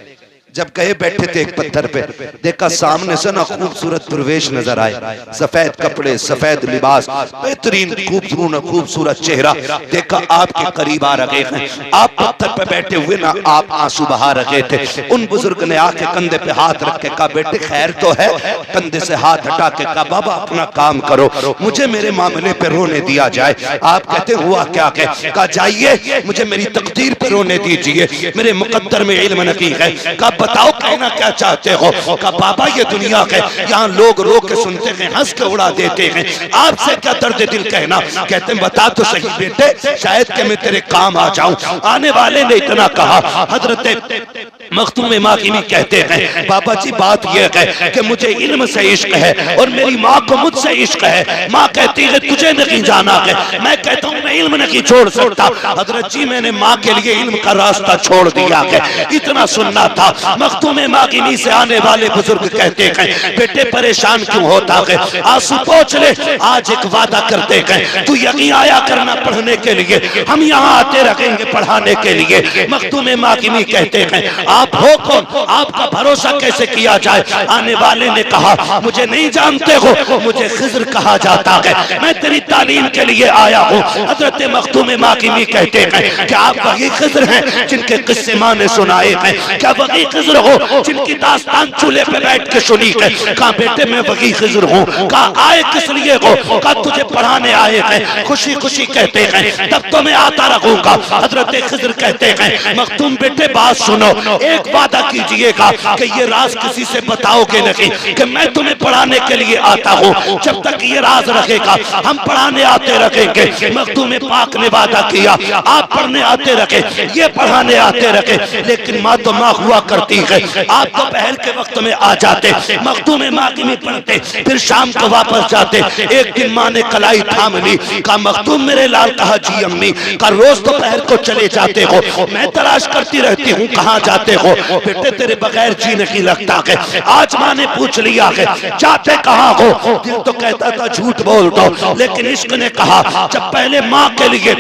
Speaker 1: जब गए बैठे थे एक पत्थर पे, देखा सामने से ना खूबसूरत प्रवेश नजर आए, सफेद कपड़े, सफेद लिबास, बेहतरीन खूबसूरत चेहरा। देखा आपके करीब आ रहे हैं, आप पत्थर पे बैठे हुए ना आप आंसू बहा रहे थे। उन बुजुर्ग ने आके कंधे पे हाथ रख के कहा बेटे खैर तो है। कंधे से हाथ हटा के कहा बाबा अपना काम करो, मुझे मेरे मामले पे रोने दिया जाए। आप कहते हुआ क्या कहा जाइए मुझे मेरी तकदीर पे रोने दीजिए, मेरे मुकद्दर में इल्म नहीं है। कहा बताओ कहना क्या चाहते हो। कहा बाबा ये दुनिया है, यहाँ लोग रो के सुनते हैं, हंस के उड़ा देते हैं, आपसे क्या दर्द दिल कहना। कहते हैं बता तो सही बेटे, शायद कि मैं तेरे काम आ जाऊं। आने वाले ने इतना कहा, हजरत मखदूम माकिनी कहते हैं बाबा जी बात यह है कि मुझे इल्म से इश्क है और मेरी माँ को मुझसे इश्क है। माँ कहती है तुझे नहीं जाना है, मैं कहता हूँ मैं इल्म नहीं छोड़ सकता। हजरत जी मैंने माँ के लिए इल्म का रास्ता छोड़ दिया है, इतना सुनना था। मखदूम माकिनी से आने वाले बुजुर्ग कहते हैं बेटे परेशान क्यों होता है, आंसू पोंछ ले, आज एक वादा करते हैं तू यहीं आया करना पढ़ने के लिए, हम यहाँ आते रहेंगे पढ़ाने के लिए। मखदूम माकिनी कहते हैं आप हो कौन, आपका भरोसा कैसे किया जाए। आने वाले ने कहा मुझे नहीं जानते हो, मुझे खिज़्र कहा जाता है, मैं तेरी तालीम के लिए आया हूँ। हजरत मखदूम माकिनी कहते हैं क्या आप वही खिज़्र हैं जिनके किस्से माँ ने सुनाए हैं, क्या वही खिज़्र हो जिनकी दास्तान चूल्हे पे बैठ के सुनी है। कहा बेटे मैं वही खिज़्र हूँ। कहा आए किस लिए हो, कहा तुझे पढ़ाने आए हैं। खुशी खुशी कहते हैं तब तो मैं आता रहूंगा। हजरत खिज़्र कहते हैं मखदूम बेटे बात सुनो, एक वादा कीजिएगा कि ये राज किसी से बताओगे नहीं कि मैं तुम्हें पढ़ाने के लिए आता हूँ। जब तक ये राज रखेगा हम पढ़ाने आते रखेंगे। मखदूम पाक ने वादा किया आप पढ़ने आते रखे, ये पढ़ाने आते रखे, लेकिन माँ तो माँ हुआ करती है, आप तो पहल के वक्त में आ जाते, मखदूम माकिनी पढ़ते, फिर शाम को वापस जाते। एक दिन माँ ने कलाई थाम ली, कहा मखदूम मेरे लाल। कहा जी अम्मी। कहा रोज तो पहर को चले जाते हो, मैं तलाश करती रहती हूँ कहाँ जाते हो। बेटे तेरे बगैर जी नहीं लगता है, आज माँ ने पूछ लिया है जाते कहाँ हो। दिल तो कहता था झूठ बोल दो, लेकिन इश्क ने कहा जब पहले माँ के लिए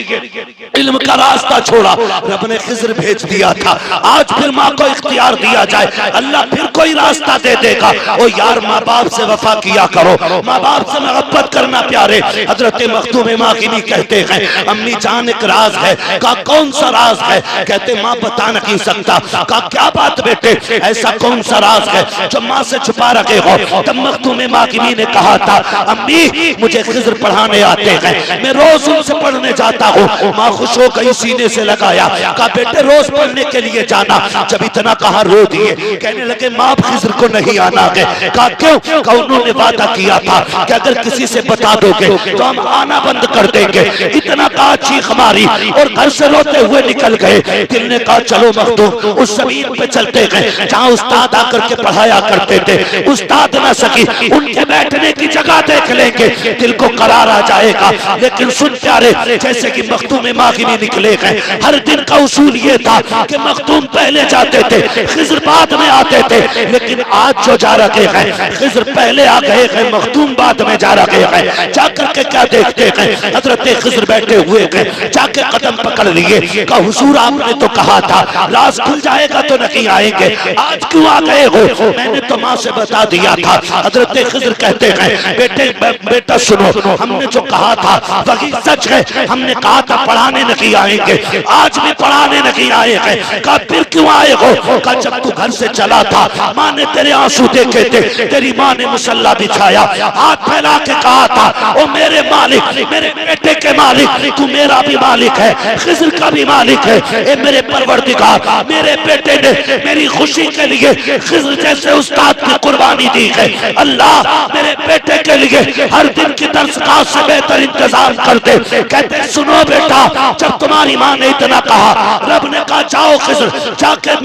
Speaker 1: इल्म का रास्ता छोड़ा रब ने खिज़्र भेज दिया था, आज फिर माँ को इख्तियार दिया जाए, अल्लाह फिर कोई रास्ता दे देगा। ओ यार माँ बाप से वफा किया करो, माँ बाप से मोहब्बत करना प्यारे। हजरत मखदूम माकिनी कहते हैं अम्मी जान एक राज है। कहा कौन सा राज है। कहते माँ बता नहीं सकता। कहा क्या बात बेटे, ऐसा कौन सा राज है जो माँ से छुपा रखे हो। तब मखदूम माकिनी ने कहा था अम्मी मुझे खिज़्र पढ़ाने आते हैं, मैं रोज उनसे पढ़ने जाता हूँ। माँ खुश हो गई, सीने से लगाया, कहा बेटे रोज पढ़ने के लिए जाना। जब इतना कहा रो दिए, कहने लगे माँ खिज़्र को नहीं आना है। कहा क्यों। कहा उन्होंने वादा किया था कि अगर किसी से बता दोगे तो हम आना बंद कर देंगे। इतना कहा चीख मारी और घर से रोते हुए निकल गए। दिल ने कहा चलो मखदूम उस जमीन पे चलते गए जहाँ उस्ताद आकर के पढ़ाया करते थे। उस्ताद न सकी, उनके बैठने की जगह देख लेंगे, दिल को करार आ जाएगा। लेकिन सुन प्यारे, जैसे कि मखदूम माकिनी निकले गए, हर दिन का उसूल ये था कि मखदूम पहले जाते थे, खिज़्र बाद में आते थे। लेकिन आज जो जा रखे हैं खिज़्र पहले आ गए हैं, मखदूम बाद में जा रखे हैं। जाकर के क्या देखते हैं, हजरत खिज़्र बैठे हुए हैं, जाके कदम पकड़ लिए। कहा हुजूर आपने तो कहा था राज खुल जाएगा तो नहीं आएंगे, आज क्यों आ गए हो। मैंने तो माँ से बता दिया था। हजरत खिज़्र कहते हैं बेटे बेटा सुनो, हमने जो कहा था वही सच है। हमने कहा था पढ़ाने
Speaker 2: पढ़ाने नहीं आएंगे, आज भी पढ़ाने नहीं आए हैं। कहा फिर क्यों आए हो? कहा जब तू घर से चला था माँ ने तेरे आंसू देखे थे, तेरी माँ ने मुसल्ला बिछाया, हाथ फैला के कहा था ओ मेरे मालिक, मेरे बेटे के मालिक, तू मेरा भी मालिक है, खिज़र का भी मालिक है। ए मेरे परवरदिगार, मेरे बेटे ने मेरी खुशी के लिए खिज़र जैसे उस्ताद की कुर्बानी दी है। अल्लाह मेरे बेटे के लिए हर दिन की दरसगाह से बेहतर इंतजाम कर दे। कहते सुनो बेटा, जब तुम्हारी माँ ने इतना कहा, रब ने कहा जाओ खिज़र, जाकर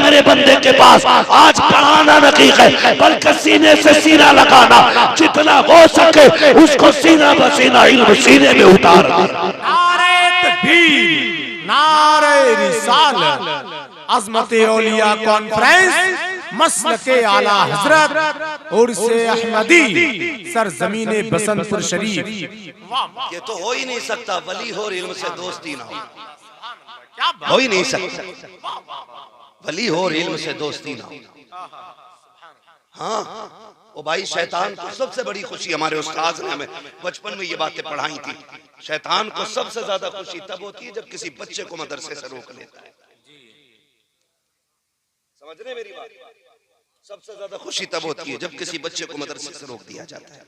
Speaker 2: मेरे बंदे के पास आज पढ़ाना नहीं है बल्कि सीने से सीना लगाना, जितना हो सके उसको सीना बसीना इल्म सीने में उतार दे।
Speaker 3: नारे तकबीर, नारे रिसालत, अज़मत औलिया कॉन्फ्रेंस, मसलके आला हजरत उर्से अहमदी, सरजमीने बसंतपुर शरीफ।
Speaker 1: ये तो हो ही नहीं सकता, वली हो और इल्म से दोस्ती ना हो ही नहीं सकता, वली हो और इल्म से दोस्ती ना हो। हाँ ओ भाई, शैतान को सबसे बड़ी खुशी, हमारे उस्ताद ने हमें बचपन में ये बातें पढ़ाई थी, शैतान को सबसे ज्यादा खुशी तब होती है जब किसी बच्चे को मदरसे से रोक लेता है। समझ रहे मेरी बात? सबसे ज्यादा खुशी तब होती है जब किसी बच्चे को मदरसे से रोक दिया जाता है,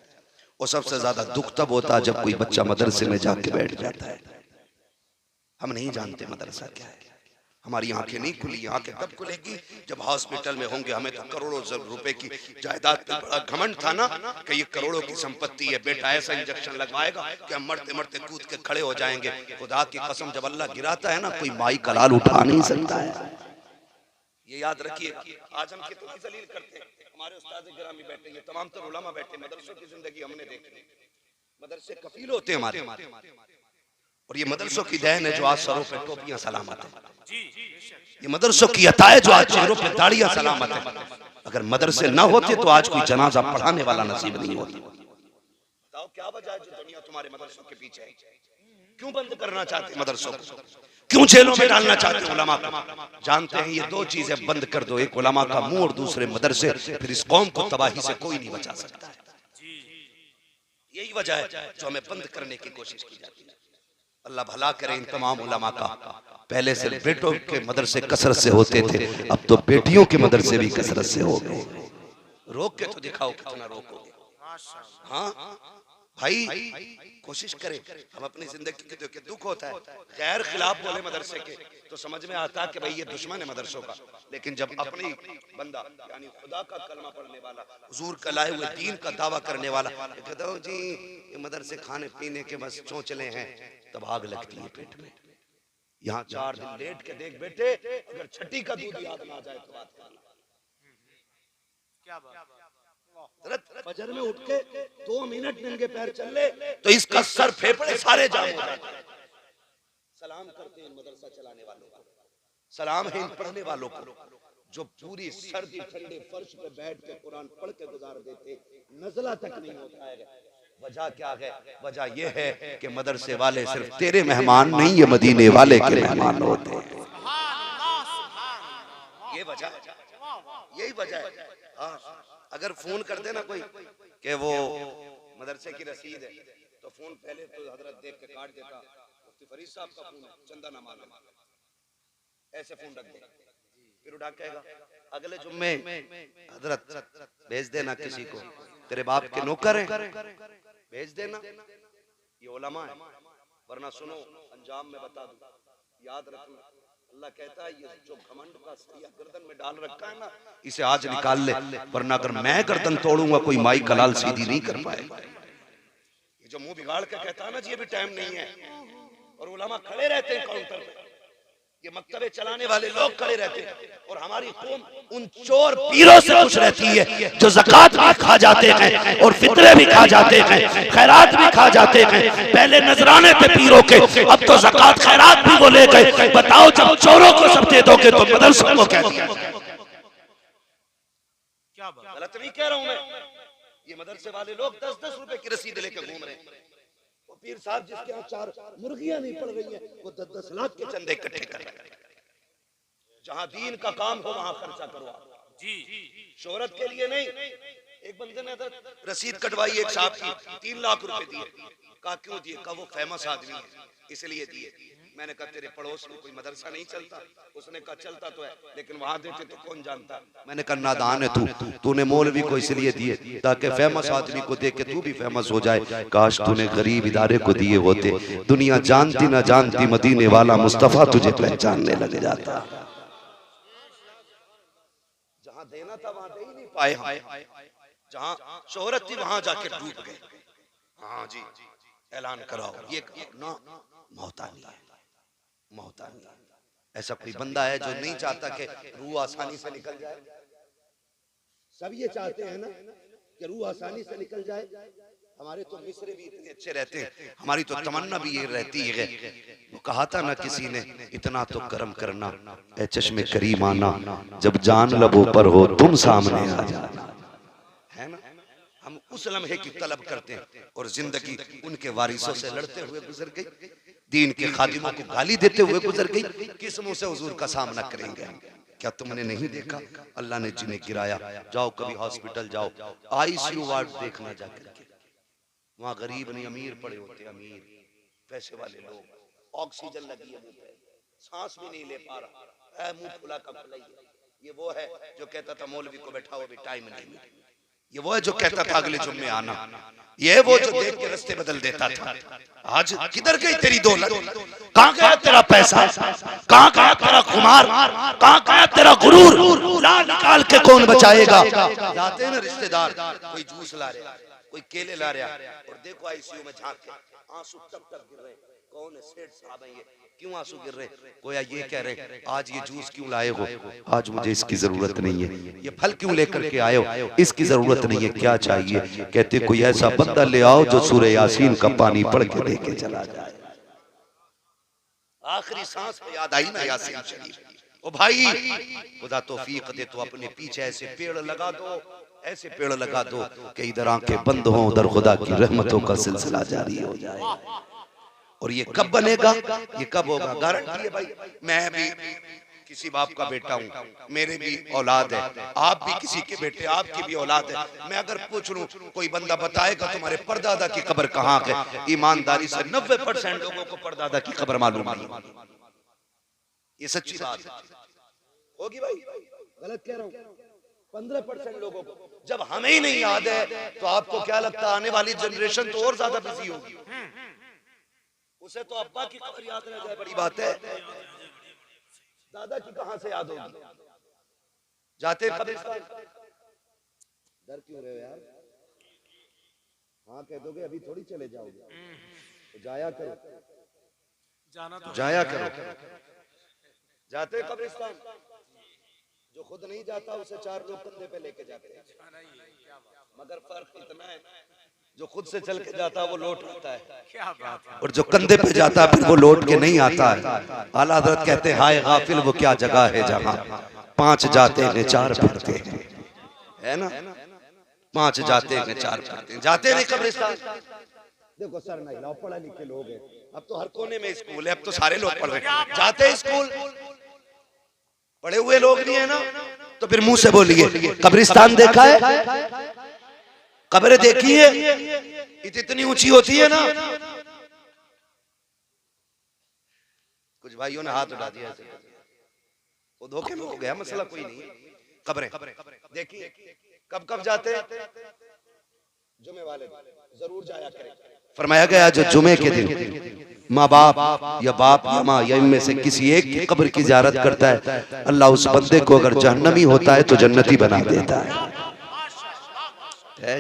Speaker 1: और सबसे ज्यादा दुख तब होता है जब कोई बच्चा मदरसे में जाके बैठ जाता है। हम नहीं जानते मदरसा क्या है, हमारी आंखें नहीं खुली। आंखें तब खुलेगी जब हॉस्पिटल में होंगे। हमें तो करोड़ों रुपए की जायदाद पे बड़ा घमंड था ना कि ये करोड़ों की संपत्ति है, बेटा ऐसा इंजेक्शन लगवाएगा कि हम मरते मरते कूद के खड़े हो जाएंगे। खुदा की कसम, जब अल्लाह गिराता है ना, कोई माई कलाल उठा नहीं सकता है। ये याद रखिए। आज हम कितनी जलील करते हैं, हमारे उस्ताद गिरामी बैठे, ये तमाम तर उलमा बैठे, मदरसों की जिंदगी हमने देखी। मदरसे कफील होते हैं हमारे, और ये मदरसों की देन है जो आज सरों पे टोपियां सलामत है। ये मदरसों की अता है जो आज चेहरों पे दाढ़ियां सलामत है। अगर मदरसे ना होते तो आज कोई जनाजा पढ़ाने वाला नसीब नहीं होता। बताओ क्या वजह है जो दुनिया तुम्हारे मदरसों के पीछे है? क्यों बंद करना चाहते मदरसों को? क्यों जेलों में डालना चाहते उलमा को? जानते हैं ये दो चीजें बंद कर दो, एक उलमा का मुंह और दूसरे मदरसे, फिर इस कौम को तबाही से कोई नहीं बचा सकता है। यही वजह है जो हमें बंद करने की कोशिश की जाती है। अल्लाह भला करे इन तमाम उलमा का। पहले से बेटों के मदरसे कसरत से होते थे, अब तो बेटियों के मदरसे भी कसरत से हो गए। रोक के तो दिखाओ कितना रोकोगे। हाँ भाई, कोशिश करें हम अपनी जिंदगी के दुख होता है, गैर खिलाफ बोले मदरसे के तो समझ में आता है कि भाई ये दुश्मन है मदरसों का। लेकिन जब अपनी बंदा यानी खुदा का कलमा पढ़ने वाला, हुजूर का लाए हुए दीन का दावा करने वाला कहता हूँ जी ये मदरसे खाने पीने के बस चोंचले हैं, तब आग लगती है पेट में। यहाँ 4 दिन लेट के देख बेटे, अगर छठी का दूध याद ना आ जाए तो बात करना। क्या बात? फजर में उठ के 2 मिनट नंगे पैर चल ले तो इसका सर फेफड़े सारे जाम हो जाते। सलाम करते हैं मदरसा चलाने वालों को, सलाम है इन पढ़ने वालों को जो पूरी सर्दी ठंडे फर्श पे बैठ के कुरान पढ़ के गुजार देते, नज़ला तक नहीं होता है। वजह क्या है? वजह यह है कि मदरसे वाले सिर्फ तेरे मेहमान नहीं, ये मदीने वाले के मेहमान होते हैं। ये वजह, यही वजह है। हाँ, अगर फोन कर देना कोई कि वो मदरसे की रसीद है तो फोन पहले तो हजरत देख के काट देता, मुफ्ती फरीद साहब का फोन है, चंदा ना मांगे, ऐसे फोन रख दे, फिर उठा कहेगा अगले जुम्मे हजरत भेज देना किसी को, तेरे बाप के नौकर हैं भेज देना। ये उलमा है, वरना सुनो अंजाम में बता दूं, याद रखना अल्लाह कहता है ये जो घमंड का सरिया गर्दन में डाल रखा है ना, इसे आज निकाल ले, वरना अगर मैं गर्दन तोड़ूंगा कोई माई कलाल सीधी नहीं कर पाएगा। ये जो मुंह बिगाड़ के कहता है ना जी ये भी टाइम नहीं है, और उलमा खड़े रहते हैं काउंटर पे, ये मकतबे चलाने वाले लोग खड़े रहते हैं, और हमारी कौम उन चोर पीरों से खुश रहती है जो ज़कात भी खा जाते हैं और फितरे भी खा जाते हैं, खैरात भी खा जाते हैं। पहले नजराने थे पीरों के, अब तो ज़कात खैरात भी वो ले गए। बताओ जब चोरों को सब दे दोगे तो मदरसों को क्या दिया? क्या गलत नहीं कह रहा हूं मैं, ये मदरसे वाले लोग 10-10 रुपए की रसीद लेकर घूम रहे हैं। पीर साहब जिसके यहाँ 4 मुर्गियां नहीं पड़ रही हैं, वो 10-10 लाख के चंदे इकट्ठे कर रहे हैं। जहां दीन का काम हो वहां खर्चा करो जी, शोहरत के लिए नहीं, एक बंदे ने रसीद कटवाई एक साहब की, 3 लाख रुपए दिए। कहा क्यों दिए? कहा वो फेमस आदमी है इसलिए दिए। मैंने कहा तेरे पड़ोस में कोई मदरसा नहीं चलता? उसने कहा चलता तो है लेकिन वहां देते तो कौन जानता। मैंने कहा नादान है तूने मौलवी को इसलिए दिए ताकि फेमस आदमी को देख के तू भी फेमस हो जाए। काश तूने गरीब इदारे को दिए होते, दुनिया जानती ना जानती मदीने वाला मुस्तफा तुझे पहचानने लग जाता। जहां देना था वहां दे ही नहीं पाए, जहां शोहरत थी वहां जाके डूब गए। हाँ जी, ऐलान कराओ ये ना मोहतानी है, मोहतानी। ऐसा कोई बंदा है जो नहीं चाहता कि रूह आसानी से निकल जाए? सब ये चाहते हैं ना कि रूह आसानी से निकल जाए। हमारे तो मिस्र भी इतने अच्छे रहते हैं, हमारी तो तमन्ना भी ये रहती है। वो कहा था ना किसी ने, इतना तो कर्म करना ऐ चश्मे करीम आना, जब जान लबों पर हो तुम सामने आ जाना। है ना, हम उस लम्हे की तलब करते हैं और जिंदगी उनके वारिसों से लड़ते हुए गुजर गई, दीन के खादिमों को गाली देते हुए गुजर गई। किस मुंह से हुजूर का सामना करेंगे? क्या तुमने नहीं देखा अल्लाह ने जिन्हें गिराया? जाओ कभी हॉस्पिटल जाओ, आईसीयू वार्ड देखना जाकर के, वहां गरीब नहीं अमीर पड़े होते, अमीर पैसे वाले लोग, ऑक्सीजन लगी है मुंह पे, सांस भी नहीं ले पा रहा है, मुंह खुला का खुला ही है। ये वो है जो कहता था मौलवी को बैठाओ अभी टाइम नहीं, ये वो है जो कहता था अगले जुम्मे आना, ये वो जो देख के रास्ते बदल देता था। आज किधर गई तेरी दौलत? कहां गया तेरा पैसा? कहां गया तेरा खुमार? कहां गया तेरा गुरूर? ला निकाल के कौन बचाएगा? जाते हैं ना रिश्तेदार, कोई जूस ला रहा, कोई केले ला रहा, और देखो आईसीयू में झांक के आंसू टप टप गिर रहे। कौन है? सेठ साहब है। ये क्यों आंसू गिर रहे? गोया ये कह रहे आज ये जूस क्यों लाए हो? आज मुझे इसकी जरूरत नहीं है। ये फल क्यों लेकर के आए हो? इसकी जरूरत नहीं है। क्या चाहिए? कहते कोई ऐसा बंदा ले आओ जो सूरह यासीन का पानी पढ़ के दे के चला जाए। आखिरी सांस में याद आई ना यासीन शरीफ। ओ भाई, खुदा तौफीक दे तो अपने पीछे ऐसे पेड़ लगा दो, ऐसे पेड़ लगा दो कि इधर आंखें बंद हों, उधर खुदा की रहमतों का सिलसिला जारी हो जाए। और ये कब बनेगा? ये कब होगा? गारंटी है भाई। मैं भी किसी बाप का बेटा हूँ, मेरे भी औलाद है, आप भी किसी के बेटे, आपकी भी औलाद है। मैं अगर पूछ लूं, कोई बंदा बताएगा तुम्हारे परदादा की कब्र कहाँ है? ईमानदारी से 90% लोगों को परदादा की कब्र मालूम नहीं। ये सच्ची बात होगी भाई, गलत कह रहा हूँ? 15% लोगों को जब हमें ही नहीं याद है तो आपको क्या लगता है आने वाली जनरेशन तो और ज्यादा बिजी होगी? उसे तो अब्बा की खबर याद रह जाए बड़ी बात है, दादा की कहां से याद होगी? जाते कब्रिस्तान, डर क्यों रहे हो यार? हाँ कह दोगे अभी थोड़ी चले जाओगे, तो जाया करो, जाया करो। जाते कब्रिस्तान, जो खुद नहीं जाता उसे 4 लोग कंधे पे लेके जाते हैं, मगर फर्क इतना है जो खुद से चल के जाता है वो लौट आता है, और जो कंधे पे जाता है फिर वो लौट के नहीं आता है। आला हज़रत कहते हैं हाय गाफिल वो क्या जगह है जहाँ 5 जाते हैं 4 फिरते हैं, है ना? 5 जाते हैं 4 फिरते हैं। जाते नहीं कब्रिस्तान। देखो सर नहीं लाओ, पढ़ा लिखे लोग हैं, अब तो हर कोने में स्कूल है, अब तो सारे लोग पढ़ रहे हैं। जाते स्कूल, पढ़े हुए लोग नहीं है ना, तो फिर मुंह से बोलिए कब्रिस्तान देखा है? कब्रें देखी है? इतनी ऊंची होती है ना। कुछ भाइयों ने हाथ उठा दिया ऐसे, वो धोखे में हो गया, मसला कोई नहीं। कब्रें देखिए, कब कब जाते? जुमे वाले जरूर जाया करें। फरमाया गया जो जुमे के दिन माँ बाप या बाप या माँ या इनमें से किसी एक की कब्र की ज़ियारत करता है, अल्लाह उस बंदे को अगर जहन्नमी होता है तो जन्नती बना देता है।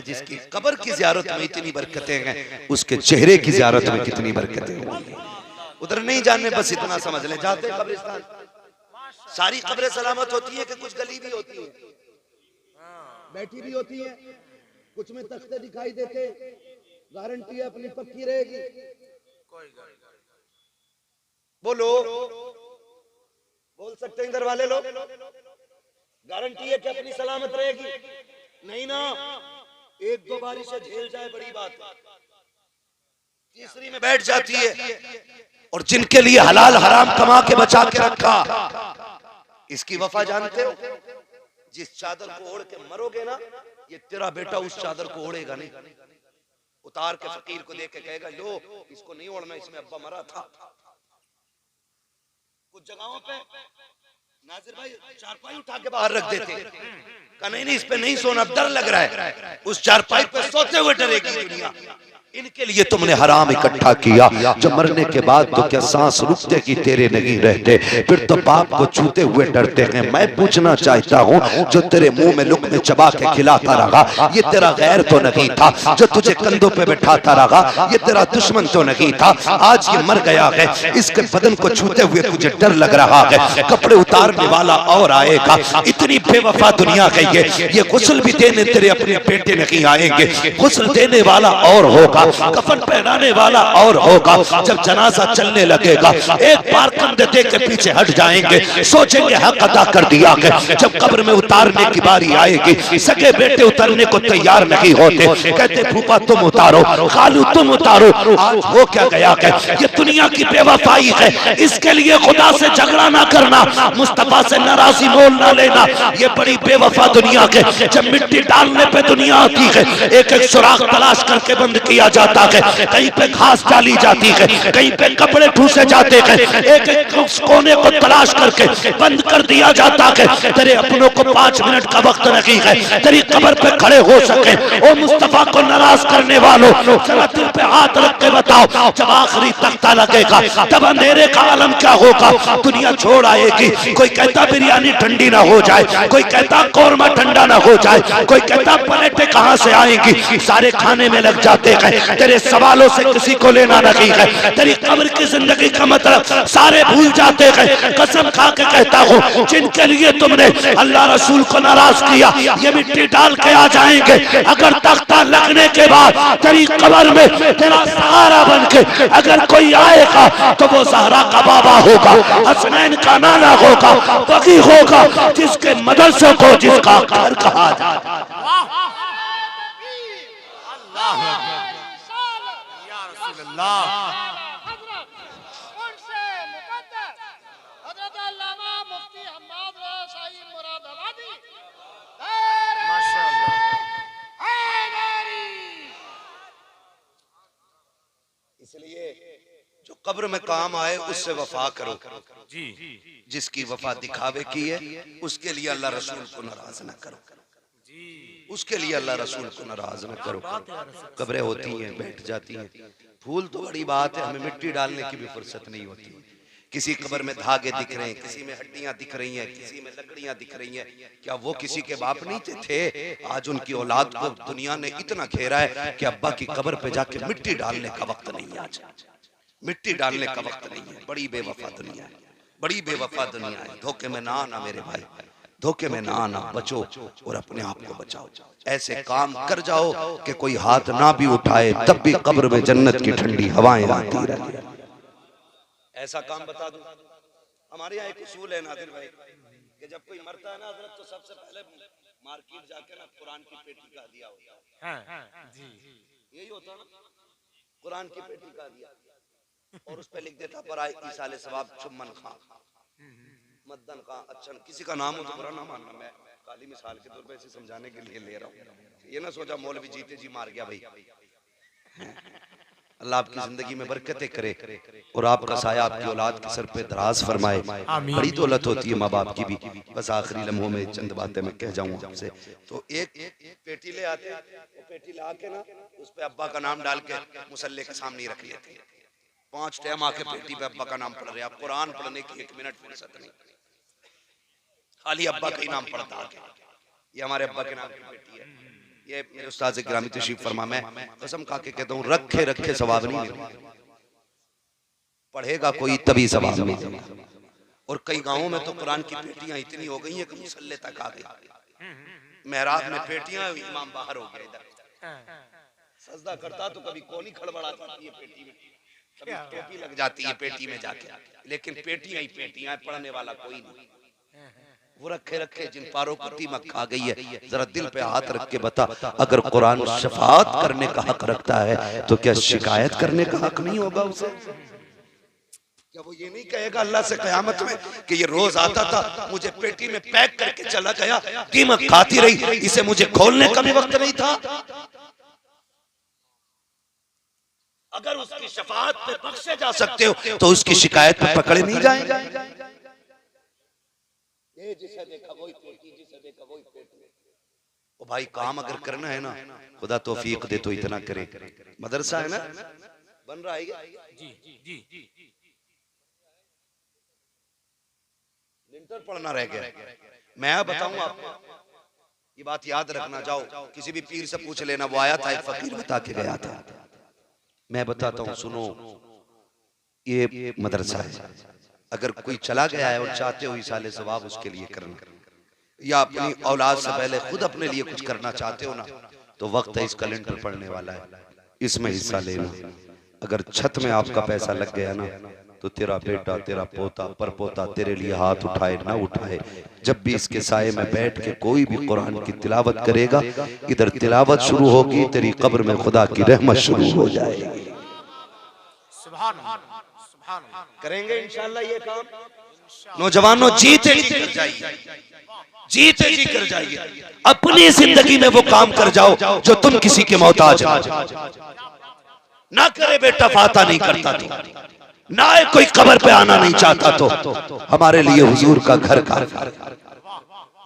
Speaker 1: जिसकी कब्र की ज़ियारत में इतनी बरकतें हैं, उसके चेहरे की ज़ियारत में कितनी बरकतें हैं। उधर नहीं जाने, बस इतना समझ लें। जाते कब्रिस्तान, सारी कब्रें सलामत होती है कि कुछ गली भी होती है, बैठी भी होती है, कुछ में तख्ते दिखाई देते, गारंटी है अपनी पक्की रहेगी। बोलो, बोल सकते हैं इधर वाले लोग? गारंटी है कि अपनी सलामत रहेगी? नहीं ना, 1-2 बारिशें झेल जाए बड़ी बात, तीसरी में बैठ जाती है। और जिनके लिए हलाल हराम कमा के बचा के रखा, इसकी वफा जानते हो? जिस चादर को ओढ़ के मरोगे ना, ये तेरा बेटा उस चादर को ओढ़ेगा नहीं। उतार के फकीर को देख के कहेगा लो इसको नहीं ओढ़ना, इसमें अब्बा मरा था। कुछ जगहों पे नाजिर भाई चारपाई उठा के बाहर रख देते, कहा नहीं इस पे नहीं सोना, डर लग रहा है। उस चारपाई पे सोते हुए डरेगी दुनिया। इनके लिए तुमने हराम इकट्ठा किया, जब मरने के बाद तो क्या सांस रुकते कि तेरे नहीं रहते, फिर तो बाप को छूते हुए डरते हैं। मैं पूछना चाहता हूँ, जो तेरे मुंह में लुक में चबा के खिलाता रहा, ये तेरा गैर तो नहीं था? जो तुझे कंधों पे बैठाता रहा, ये तेरा दुश्मन तो नहीं था? आज ये मर गया है, इसके बदन को छूते हुए तुझे डर लग रहा है। कपड़े उतारने वाला और आएगा। इतनी बेवफा दुनिया है ये गुस्ल भी देने तेरे अपने बेटे नहीं आएंगे, गुस्ल देने वाला और होगा, कफन पहनाने वाला और होगा। जब जनाजा चलने लगेगा, एक बार कंधे दे के पीछे हट जाएंगे, सोचेंगे हक अदा कर दिया है। जब कब्र में उतारने की बारी आएगी, सगे बेटे उतरने को तैयार नहीं होते, कहते फूफा तुम उतारो, खालू तुम उतारो। आज हो क्या गया है? ये दुनिया की बेवफाई है। इसके लिए खुदा से झगड़ा ना करना, मुस्तफा से नाराजी मोल ना लेना। ये बड़ी बेवफा दुनिया के, जब मिट्टी डालने पे दुनिया आती है, एक एक सुराख तलाश करके बंद किया जाता है। कहीं पे घास डाली जाती है, कहीं पे कपड़े ठूसे जाते हैं, एक एक कोने को तलाश करके बंद कर दिया जाता है। तेरे अपनों को 5 मिनट का वक्त नहीं है तेरी कब्र पे खड़े हो सके। ओ मुस्तफा को नाराज करने वालों, जरा दिल पे हाथ रख के बताओ, जब आखिरी तख्ता लगेगा तब अंधेरे का आलम क्या होगा? दुनिया छोड़ आएगी। कोई कहता बिरयानी ठंडी ना हो जाए, कोई कहता कौरमा ठंडा ना हो जाए, कोई कहता प्लेटें कहां से आएंगी, सारे खाने में लग जाते हैं। तेरे सवालों से किसी को लेना नहीं है। तेरी कब्र की जिंदगी का मतलब सारे भूल जाते हैं। कसम खा के कहता हूँ, जिनके लिए तुमने अल्लाह रसूल को नाराज किया, ये मिट्टी डाल के आ जाएंगे। अगर तख्ता लगने के बाद तेरी कब्र में तेरा सहारा बन के अगर कोई आएगा, तो वो ज़हरा का बाबा होगा, हसनैन का नाना होगा, बगी होगा, जिसके मदरसे को जिसका घर कहा जाता है। इसलिए जो कब्र में काम आए उससे वफा करो जी। जिसकी वफा दिखावे की है, उसके लिए अल्लाह रसूल को नाराज न करो, उसके लिए अल्लाह रसूल को नाराज न करो। कब्रें होती हैं, बैठ जाती हैं, फूल तो बड़ी बात है, हमें मिट्टी डालने की भी फुर्सत नहीं होती। किसी कब्र में धागे दिख रहे हैं, किसी में हड्डियां दिख रही हैं, किसी में लकड़ियां दिख रही हैं। क्या वो किसी के बाप नहीं थे? आज उनकी औलाद को दुनिया ने इतना घेरा है कि अब्बा की कब्र पे जाके मिट्टी डालने का वक्त नहीं है। आज मिट्टी डालने का वक्त नहीं है। बड़ी बेवफा दुनिया है, बड़ी बेवफा दुनिया है। धोखे में ना आना मेरे भाई, धोखे में ना आना, बचो और अपने आप को बचाओ। ऐसे काम कर जाओ कि कोई हाथ ना भी उठाए, तब भी कब्र में जन्नत की ठंडी हवाएं आती रहे। ऐसा काम बता दूं, हमारे यहाँ एक उसूल है नादिर भाई, कि जब कोई मरता है ना हजरत, तो सबसे पहले मार्केट जाके ना कुरान की पेटी का दिया होता है। जी यही होता ना, कुरान की पेटी का दिया, और उस पे लिख देता बराए ईसाले सवाब चुम्मन खां, मद्दन खां, अच्छन, किसी का नाम हो तो बुरा ना मानना। मैं काली मिसाल के तौर पे इसे समझाने के लिए ले रहा हूँ। ये ना सोचा मौलवी जीते जी मार गया भाई। अल्लाह आपकी जिंदगी में बरकतें करे और आपका साया आपकी औलाद के सर पे दराज फरमाए। बड़ी दौलत होती है माँ बाप की भी। बस आखिरी लम्हों में चंद बातें मैं कह जाऊँ आपसे। तो एक पेटी ले आते, वो पेटी ला के ना उस पे अब्बा का नाम डाल के मुसल्ले के सामने रख लेते। 5 टाइम आके पेटी पे अब्बा का नाम पढ़ रहे। आप कुरान पढ़ने की 1 मिनट फुर्सत नहीं, खाली अब्बा का ही नाम पढ़ता। ये हमारे अब्बा के नाम की पेटी है। ये मेरे उस्ताद गिरामी तशरीफ फरमा, मैं कसम खा के कहता हूँ, रखे रखे सवाब नहीं मिलेगा। पढ़ेगा कोई तभी सवाब मिलेगा। और कई गांवों में तो कुरान की पेटियां इतनी हो गई हैं कि मुसल्ले तक आ गई। मेहराब में पेटियां, इमाम बाहर हो गया, इधर सजदा करता तो कभी कोनी खड़बड़ा जाती है पेटी में, कभी टोपी लग जाती है पेटी में जाके, लेकिन पेटियां ही पेटियां, पढ़ने वाला कोई नहीं। वो रखे रखे जिन पारों को दीमक खा गई है। जरा दिल पे हाथ रख के बता, अगर कुरान शफाअत करने का हक रखता है तो क्या शिकायत करने का हक नहीं होगा उसे? क्या वो ये नहीं कहेगा अल्लाह से कयामत में कि ये रोज आता था, मुझे पेटी में पैक करके चला गया, कीमत खाती रही, इसे मुझे खोलने का भी वक्त नहीं था? अगर उसकी शफाअत पे बख्शे जा सकते हो तो उसकी शिकायत पे पकड़े नहीं जाएंगे। ये जिसे देखा वही पेटी, जिसे देखा वही पेटी। ओ भाई, काम अगर करना है ना, खुदा तौफीक दे तो इतना करे। मदरसा है ना, बन रहा है जी जी जी, लिंटर पढ़ना रह गया। मैं बताऊं आपको, ये बात याद रखना, जाओ किसी भी पीर से पूछ लेना, वो आया था, एक फकीर बता के गया था। मैं बताता हूँ, सुनो, ये मदरसा है, अगर कोई चला गया है और चाहते हो इसाले सवाब उसके लिए करना, या अपनी औलाद से पहले खुद अपने लिए कुछ करना चाहते हो ना, तो वक्त है, इसका लिंटर पढ़ने वाला है, इसमें हिस्सा लेना। अगर छत में आपका पैसा लग गया ना, तो तेरा बेटा, तेरा पोता, परपोता तेरे लिए हाथ उठाए ना उठाए, जब भी इसके साये में बैठ के कोई भी कुरान की तिलावत करेगा, इधर तिलावत शुरू होगी, तेरी कब्र में खुदा की रहमत शुरू हो जाएगी। करेंगे इंशाअल्लाह ये काम। नौजवानों, जीते जी कर जाइए, जीते जी कर जाइए, अपनी जिंदगी में वो काम कर जाओ जो तुम किसी के मोहताज ना करे। बेटा फाता नहीं करता तो ना, कोई कब्र पे आना नहीं चाहता तो हमारे लिए हुजूर का घर काफी,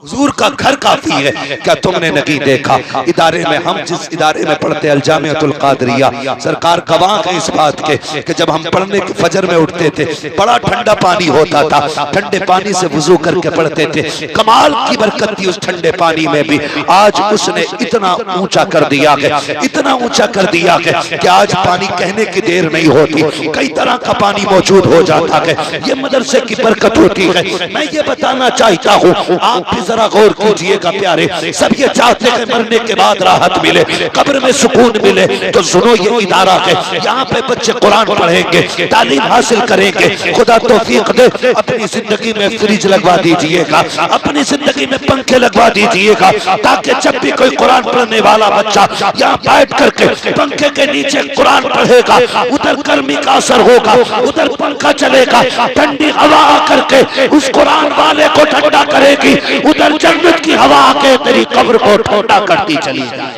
Speaker 1: हुजूर का घर काफी है। क्या तुमने नहीं देखा इदारे में, हम जिस इदारे में पढ़ते अल-जामिअतुल कादरिया, सरकार गवाह है इस बात के कि जब हम पढ़ने के फजर में उठते थे, बड़ा ठंडा पानी होता था, ठंडे पानी से वुजू करके पढ़ते थे, कमाल की बरकत थी उस ठंडे पानी में भी। आज उसने इतना ऊंचा कर दिया है, इतना ऊंचा कर दिया है कि आज पानी कहने की देर नहीं होती, कई तरह का पानी मौजूद हो जाता है। ये मदरसे की बरकत होती है। मैं ये बताना चाहता हूँ, आप जरा गौर कीजिएगा प्यारे, सब ये चाहते हैं मरने के बाद राहत मिले, कब्र में सुकून मिले, तो सुनो ये इदारा है, यहाँ पे बच्चे कुरान पढ़ेंगे, तालीम हासिल करेंगे। खुदा तौफीक दे, अपनी जिंदगी में फ्रिज लगवा दीजिएगा, अपनी जिंदगी में पंखे लगवा दीजिएगा, ताकि जब भी कोई कुरान पढ़ने वाला बच्चा यहाँ बैठ करके पंखे के नीचे कुरान पढ़ेगा, उधर गर्मी का असर होगा, उधर पंखा चलेगा, ठंडी हवा करके उस कुरान वाले को ठंडा करेगी, उधर जन्नत की हवा आके तेरी कब्र को ठंडा करती चली जाए।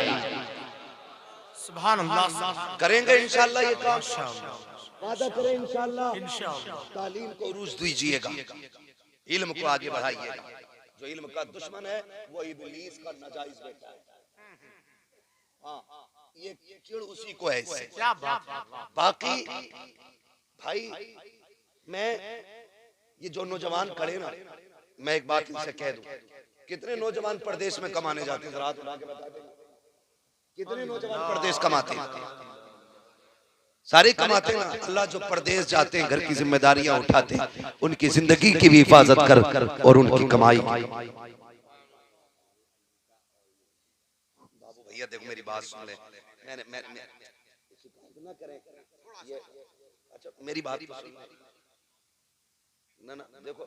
Speaker 3: सुभान अल्लाह।
Speaker 1: करेंगे इंशाअल्लाह ये काम, वादा करें इंशाअल्लाह। तालीम को उरूज दीजिएगा, इल्म को आगे बढ़ाइएगा। जो इल्म का दुश्मन है वो इब्लीस का नाजायज बेटा है। हाँ, ये चिड़ उसी को है इससे।
Speaker 3: क्या बात।
Speaker 1: बाकी भाई, मैं ये जो नौजवान खड़े ना, मैं एक बात इनसे कह दूं, कितने नौजवान परदेश में कमाने जाते हैं, रात उठा के बता दें, कितने नौजवान परदेश कमाते हैं? सारे कमाते हैं ना। अल्लाह जो परदेश जाते हैं, घर की जिम्मेदारियां उठाते हैं, उनकी जिंदगी की भी हिफाजत कर और उनकी कमाई। बाबू भैया देखो मेरी बात सुन ले, मैं ना करें ये, अच्छा मेरी बात ना ना देखो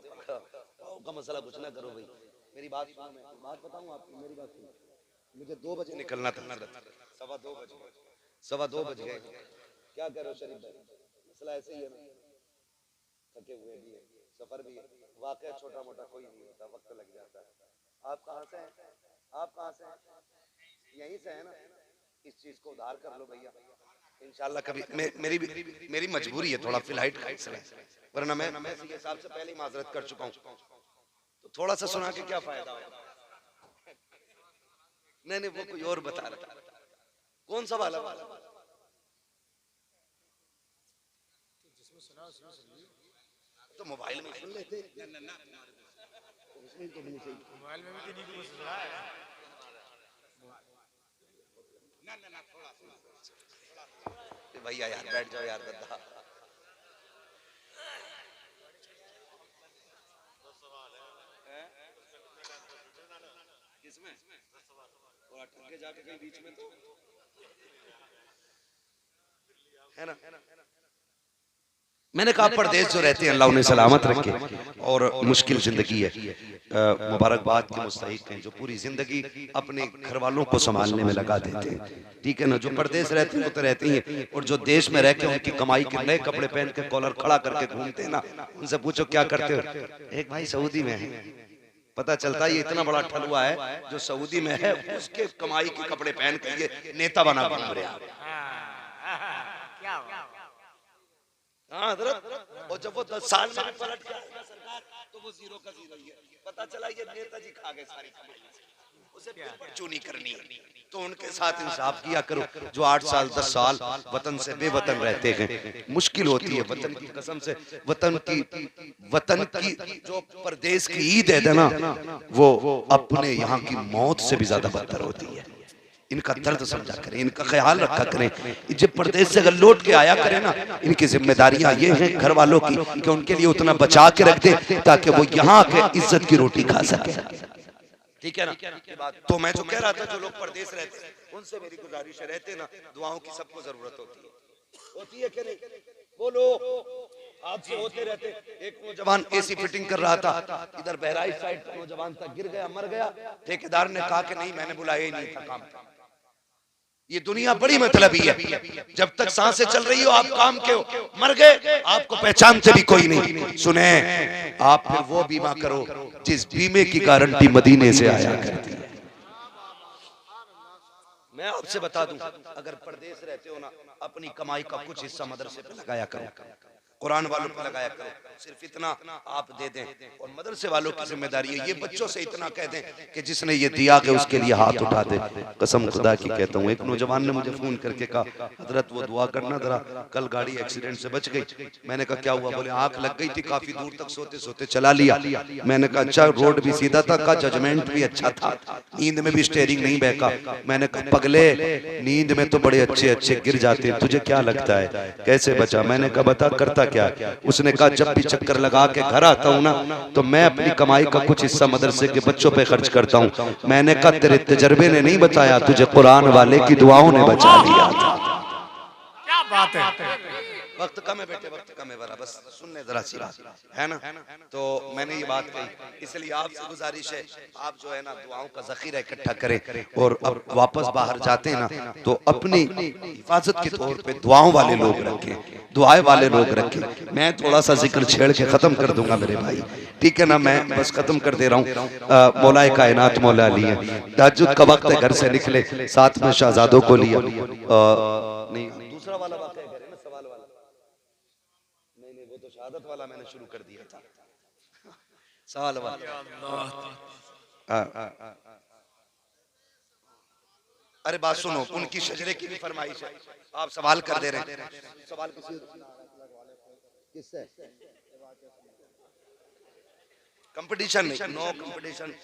Speaker 1: का मसला कुछ ना करो भाई, मेरी बात सुनो, मैं बात बताऊं आपको, मेरी बात सुनो। मुझे 2 बजे निकलना था, 2:15 बज गए। क्या करो शरीफ भाई, मसला ऐसे ही है ना, थके हुए भी है, सफर भी है, वाकई छोटा मोटा कोई नहीं होता, वक्त लग जाता है। आप कहाँ से हैं? आप कहाँ से हैं? यहीं से है ना। इस चीज को उधार कर लो भैया, इंशाल्लाह कभी। मेरी मजबूरी है थोड़ा फ्लाइट का, वरना मैं इसके हिसाब से पहले ही माजरत कर चुका हूँ, तो थोड़ा सा सुना के क्या फायदा होगा। नहीं वो कोई और बता रहा था। कौन सा वाला? तो मोबाइल में सुन लेते, मोबाइल में भी नहीं कुछ सुना है ना थोड़ा भैया यार बैठ जाओ यार गद्दा। किसमें थोड़ा ठगे जाके कहीं बीच में तो है ना। मैंने कहा परदेश जो रहते हैं अल्लाह उन्हें सलामत रखे और मुश्किल जिंदगी है, मुबारकबाद के मुस्तहिक हैं जो पूरी जिंदगी अपने घर वालों को संभालने में लगा देते हैं, ठीक है ना। जो परदेश रहते हैं वो तो रहते ही हैं, और जो देश में रह के उनकी कमाई के नए कपड़े पहन के कॉलर खड़ा करके घूमते हैं ना, उनसे पूछो क्या करते हो। एक भाई सऊदी में है, पता चलता है ये इतना बड़ा ठलुआ है जो सऊदी में है, उसके कमाई के कपड़े पहन के ये नेता बना घूम रहा है। हाँ हज़रत, और जब वो 10 साल में पलट गया सरकार तो वो जीरो का जीरो ही है। पता चला ये नेताजी खा गए सारी कमाई, उसे बिल्कुल चूनी करनी है। तो उनके साथ इंसाफ किया करो जो 8 साल 10 साल वतन से बेवतन रहते हैं। मुश्किल होती है वतन की कसम से, वतन की जो परदेश की ईद है ना, वो अपने यहाँ की मौत से भी ज्यादा बदतर होती है। इनका दर्द समझा करें, इनका ख्याल रखा करें। जब परदेश से अगर लौट के आया करें ना, इनकी जिम्मेदारियां ये हैं घर वालों की कि उनके लिए उतना बचा के रख दे ताकि वो यहाँ आके इज्जत की रोटी खा सके, ठीक है ना। तो मैं जो कह रहा था जो लोग परदेश रहते हैं उनसे मेरी गुजारिश है, रहते ना दुआओं की सबको जरूरत होती है कि नहीं? बोलो, आपसे होते रहते। एक नौजवान एसी फिटिंग कर रहा था, इधर बहराइच साइड का नौजवान था, गिर गया, मर गया। ठेकेदार ने कहा कि नहीं मैंने बुलाया ही नहीं था काम। ये दुनिया बड़ी मतलबी है, जब तक सांसें चल रही हो आप काम के हो, मर गए आपको पहचानते भी कोई नहीं। सुने, आप फिर वो बीमा करो जिस बीमे की गारंटी मदीने से आया करती है। मैं आपसे बता दूं, अगर परदेश रहते हो ना, अपनी कमाई का कुछ हिस्सा मदरसे पे लगाया करो, कुरान वालों पे लगाया करो, सिर्फ इतना आप दे दें। और मदरसे वालों की जिम्मेदारी है, ये बच्चों से इतना कह दें कि जिसने ये दिया कि उसके लिए हाथ उठा दे। कसम खुदा की कहता हूँ, एक नौजवान ने मुझे फोन करके कहा हजरत वो दुआ करना जरा, कल गाड़ी एक्सीडेंट से बच गई। मैंने कहा क्या हुआ? बोले आंख लग गई थी, काफी दूर तक सोते सोते चला लिया। मैंने कहा अच्छा, रोड भी सीधा था, का जजमेंट भी अच्छा था, नींद में भी स्टेयरिंग नहीं बहका। मैंने कहा पगले, नींद में तो बड़े अच्छे अच्छे गिर जाते हैं, तुझे क्या लगता है कैसे बचा? मैंने कहा बता करता क्या? उसने कहा जब भी चक्कर लगा के घर आता हूँ ना, तो मैं अपनी कमाई का कुछ हिस्सा मदरसे के बच्चों पे खर्च करता हूँ। मैंने कहा तेरे तजर्बे ने नहीं बताया, तुझे कुरान वाले की दुआओं ने बचा लिया था।
Speaker 3: क्या बात है।
Speaker 1: वक्त कम है बेटे, वक्त कम है, बस सुनने जरा सी बात है ना। तो मैंने ये बात कही, इसलिए आपसे गुजारिश है आप जो है ना दुआओं का जखीरा इकट्ठा करें, और अब वापस बाहर जाते हैं ना तो अपनी हिफाजत के तौर पे दुआओं वाले लोग रखें, दुआएं वाले लोग रखें। मैं थोड़ा सा जिक्र छेड़ के खत्म कर दूंगा मेरे भाई, ठीक है ना। मैं बस खत्म कर दे रहा हूँ। मौलाए कायनात मौला अली है, तहज्जुद का वक्त है, घर से निकले, साथ में शहजादों को लिया। नहीं दूसरा वाला वाक़या है ना, सवाल वाला नहीं, वो तो शहादत वाला मैंने शुरू कर दिया था, सवाल वाला। अरे बात सुनो, उनकी शजरे की भी फरमाइश है, आप सवाल कर दे रहे हैं। सवाल किससे? कंपटीशन नहीं, नो कंपटीशन,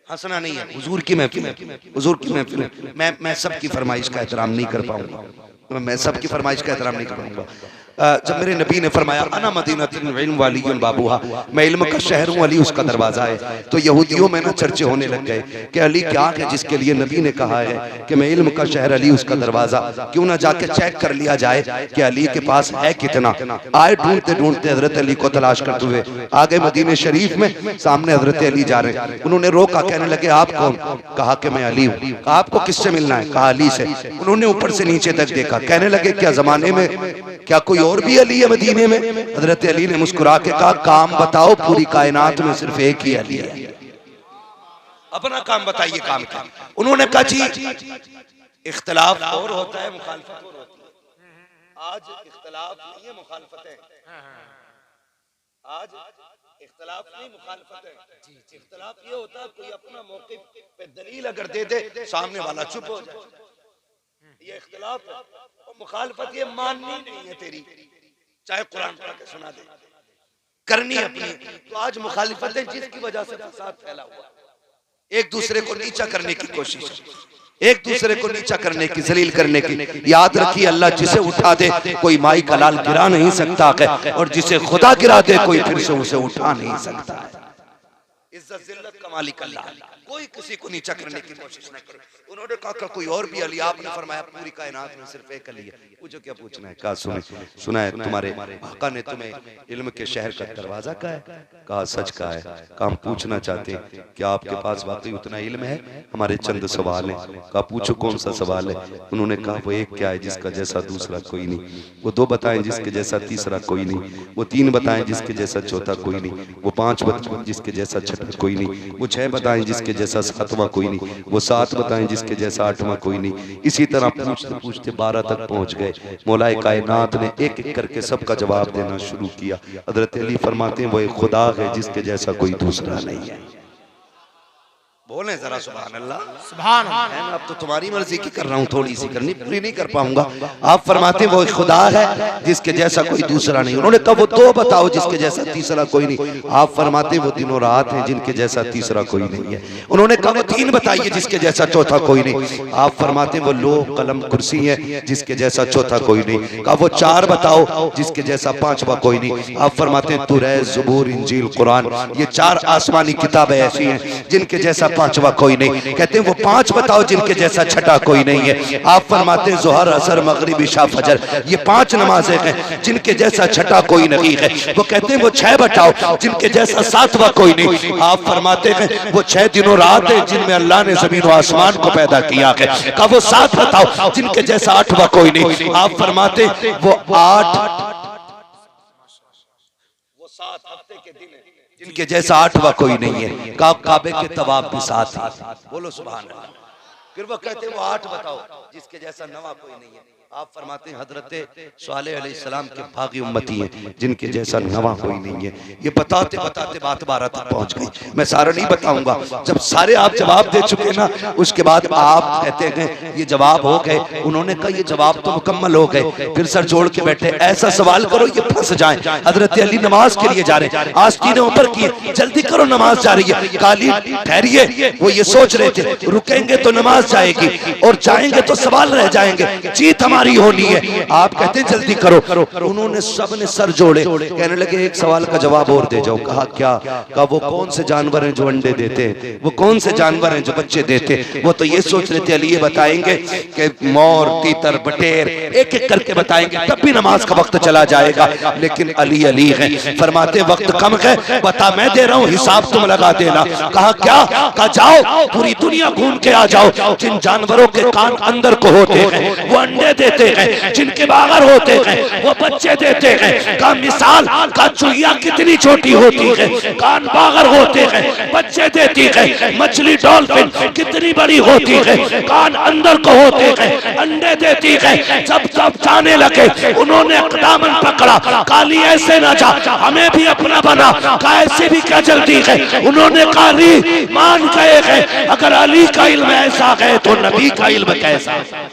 Speaker 1: हंसना नहीं है। हुजूर की महफिल है, हुजूर की महफिल है। मैं सबकी फरमाइश का एहतराम नहीं कर पाऊंगा, मैं सबकी फरमाइश का एहतराम नहीं कर पाऊंगा। जब मेरे नबी ने फरमाया अना मदीनतुल इल्म व अली बाबूहा, मैं इल्म का शहर हूँ, अली उसका दरवाजा है, तो यहूदियों में ना चर्चे होने लग गए कि अली क्या है जिसके लिए नबी ने कहा है कि मैं इल्म का शहर, अली उसका दरवाजा, क्यों ना जाके चेक कर लिया जाए कि अली के पास है कितना। आए ढूंढते ढूंढते हजरत अली को तलाश करते हुए आ गए मदीने शरीफ में, सामने हजरत अली जा रहे हैं। उन्होंने रोका, कहने लगे आप कौन? कहा कि मैं अली हूँ। कहा आपको किससे मिलना है? कहा अली से। उन्होंने ऊपर से नीचे तक देखा, कहने लगे क्या जमाने में क्या कोई और भी अली है मदीने में? हजरत अली ने मुस्कुरा के कहा काम बताओ, पूरी कायनात में सिर्फ एक ही अली है, अपना काम बताइए, काम क्या? उन्होंने कहा जी इख्तिलाफ और होता है, मुखालफत और होती है। आज इख्तिलाफ नहीं है, मुखालफत है। आज इख्तिलाफ नहीं, मुखालफत है। इख्तिलाफ ये होता है कोई अपना मौक़िफ़ पे दलील अगर दे दे, सामने वाला चुप हो जाए, ये इख्तिलाफ है। और मुखालफत ये माननी नहीं है तेरी, चाहे कुरान पढ़ के सुना दे, करनी अपनी। तो आज मुखालिफतें जिसकी वजह से फसाद फैला हुआ, एक दूसरे को नीचा करने की कोशिश, एक दूसरे को नीचा करने की, जलील करने की। याद रखिए अल्लाह जिसे उठा दे कोई माई का लाल गिरा नहीं सकता है, और जिसे खुदा गिरा दे कोई फिर से उसे उठा नहीं सकता है। इज्जत जिल्लत का मालिक अल्लाह, कोई किसी को नीचा करने की कोशिश न करे। उन्होंने कहा कोई और भी अली? आपने फरमाया पूरी कायनात में सिर्फ एक अली है। पूछो क्या पूछना है? कहा सुना है तुम्हारे आका ने तुम्हें इल्म के शहर का दरवाजा कहा है? कहा सच कहा है। कहा हम पूछना चाहते हैं क्या आपके पास वाकई उतना इल्म है? हमारे चंद सवाल हैं। कहा पूछो कौन सा सवाल है? उन्होंने कहा वो एक क्या है जिसका जैसा दूसरा कोई नहीं, वो दो बताएं जिसके जैसा तीसरा कोई नहीं, वो तीन बताएं जिसके जैसा चौथा कोई नहीं, वो पांच बताएं जिसके जैसा छठा कोई नहीं, वो छह बताएं जिसके जैसा सातवां कोई नहीं, वो सात बताएं जिसके जैसा आठवां कोई नहीं। इसी तरह पूछते पूछते 12 तक पहुंच गए। मौलाए कायनात ने एक एक करके सबका जवाब देना शुरू किया। हजरत अली फरमाते हैं वो एक खुदा है जिसके जैसा कोई दूसरा नहीं है। बोले जरा सुभान अल्लाह।
Speaker 3: सुभान अल्लाह।
Speaker 1: अब तो तुम्हारी मर्जी की कर रहा हूँ, थोड़ी सी करनी, पूरी नहीं कर पाऊंगा। आप फरमाते वो एक खुदा है जिसके जैसा कोई दूसरा नहीं। उन्होंने कहा वो दो बताओ जिसके जैसा तीसरा कोई नहीं। आप फरमाते वो दिनों रात हैं जिनके जैसा तीसरा कोई नहीं है। उन्होंने कहा वो तीन बताइए जिसके जैसा चौथा कोई नहीं। आप फरमाते वो लोह कलम कुर्सी है जिसके जैसा चौथा कोई नहीं। कहा वो चार बताओ जिसके जैसा पांचवा कोई नहीं। आप फरमाते तुरैह, ज़बूर, इंजील, कुरान, ये चार आसमानी किताबें ऐसी हैं जिनके जैसा पांचवा कोई नहीं। कहते हैं वो पांच बताओ जिनके जैसा छठा कोई नहीं है। आप फरमाते हैं ज़ोहर, असर, मगरिब, इशा, फजर, ये पांच नमाजें हैं जिनके जैसा छठा कोई नहीं है। वो कहते हैं वो छह बताओ जिनके जैसा सातवां कोई नहीं। आप फरमाते हैं वो 6 दिनों रात है जिनमें अल्लाह ने जमीन और आसमान को पैदा किया है। कहा वो 7 बताओ जिनके जैसा आठवां कोई नहीं। आप फरमाते वो 8 हफ्ते के दिन जिनके जैसा आठवां कोई नहीं है। काबे के तवाफ भी साथ ही। बोलो सुभान अल्लाह। फिर वो कहते हैं वो 8 बताओ जिसके जैसा 9वां कोई नहीं है। आप फरमाते हैं हजरत सालेह अलैहिस्सलाम के भागी उम्मती हैं जिनके जैसा 9वां कोई नहीं है। ये बताते बताते बात 12 तक पहुंच गई। मैं सारा नहीं बताऊंगा। जब सारे आप जवाब दे चुके ना, उसके बाद आप कहते हैं ये जवाब हो गए। उन्होंने कहा ये जवाब तो मुकम्मल हो गए। फिर सर जोड़ के बैठे, ऐसा सवाल करो ये फंस जाएं। हजरत अली नमाज के लिए जा रहे हैं, आस्तीनें ऊपर किए, जल्दी करो नमाज जा रही है। काली ठहरिए, वो ये सोच रहे थे रुकेंगे तो नमाज जाएगी और जाएंगे तो सवाल रह जाएंगे, जीत हमारी होनी है। आप कहते हैं जल्दी करो। उन्होंने सबने सर जोड़े, कहने लगे एक सवाल का जवाब और दे जाओ। कहा क्या? कहा वो कौन से जानवर हैं जो अंडे देते हैं? वो कौन से जानवर हैं जो बच्चे देते हैं? वो तो ये सोच रहे थे अली ये बताएंगे कि मोर, तीतर, बटेर, एक एक करके बताएंगे, तब भी नमाज का वक्त चला जाएगा। लेकिन अली अली है, फरमाते वक्त कम है, बता मैं दे रहा हूँ, हिसाब तुम लगा देना। कहा क्या? कहा जाओ पूरी दुनिया घूम के आ जाओ, जिन जानवरों के कान अंदर को होते हैं वो अंडे देते हैं, जिनके बाहर होते हैं वो बच्चे देते हैं। का मिसाल का चुहिया कितनी छोटी होती है, कान बाहर होते हैं, बच्चे देती है। मछली डॉल्फिन कितनी बड़ी होती है, कान अंदर को होते हैं, अंडे देती है। जब सब जाने लगे उन्होंने दामन पकड़ा, काली ऐसे ना जा, हमें भी अपना बना। का ऐसे भी क्या जल्दी है? उन्होंने कहा अली मान गए हैं, अगर अली का इल्म ऐसा है तो नबी का इल्म कैसा है?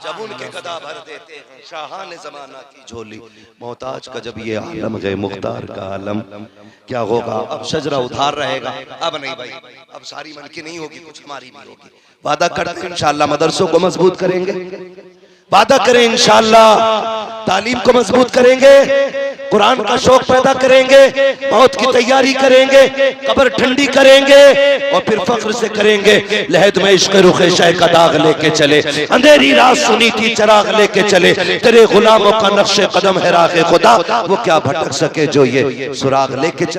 Speaker 1: जब उनके गदा भर देते हैं शाहान ज़माना की झोली, मोहताज का जब ये आलम गए मुख्तार का आलम, क्या होगा? अब शजरा उधार रहेगा। अब नहीं भाई, अब सारी मन की नहीं होगी, कुछ हमारी भी होगी। वादा करते हैं इंशाअल्लाह मदरसों को मजबूत करेंगे, वादा करें इंशाअल्लाह तालीम को मजबूत करेंगे, कुरान का शौक पैदा करेंगे, मौत की तैयारी करेंगे, कब्र ठंडी करेंगे और फिर फख्र से करेंगे लहद में इश्क़ रुख़े शह का दाग लेके चले, अंधेरी रात सुनी थी चराग लेके चले, तेरे गुलामों का नक्शे कदम है राह खुदा, वो क्या भटक सके जो ये सुराग लेके चले।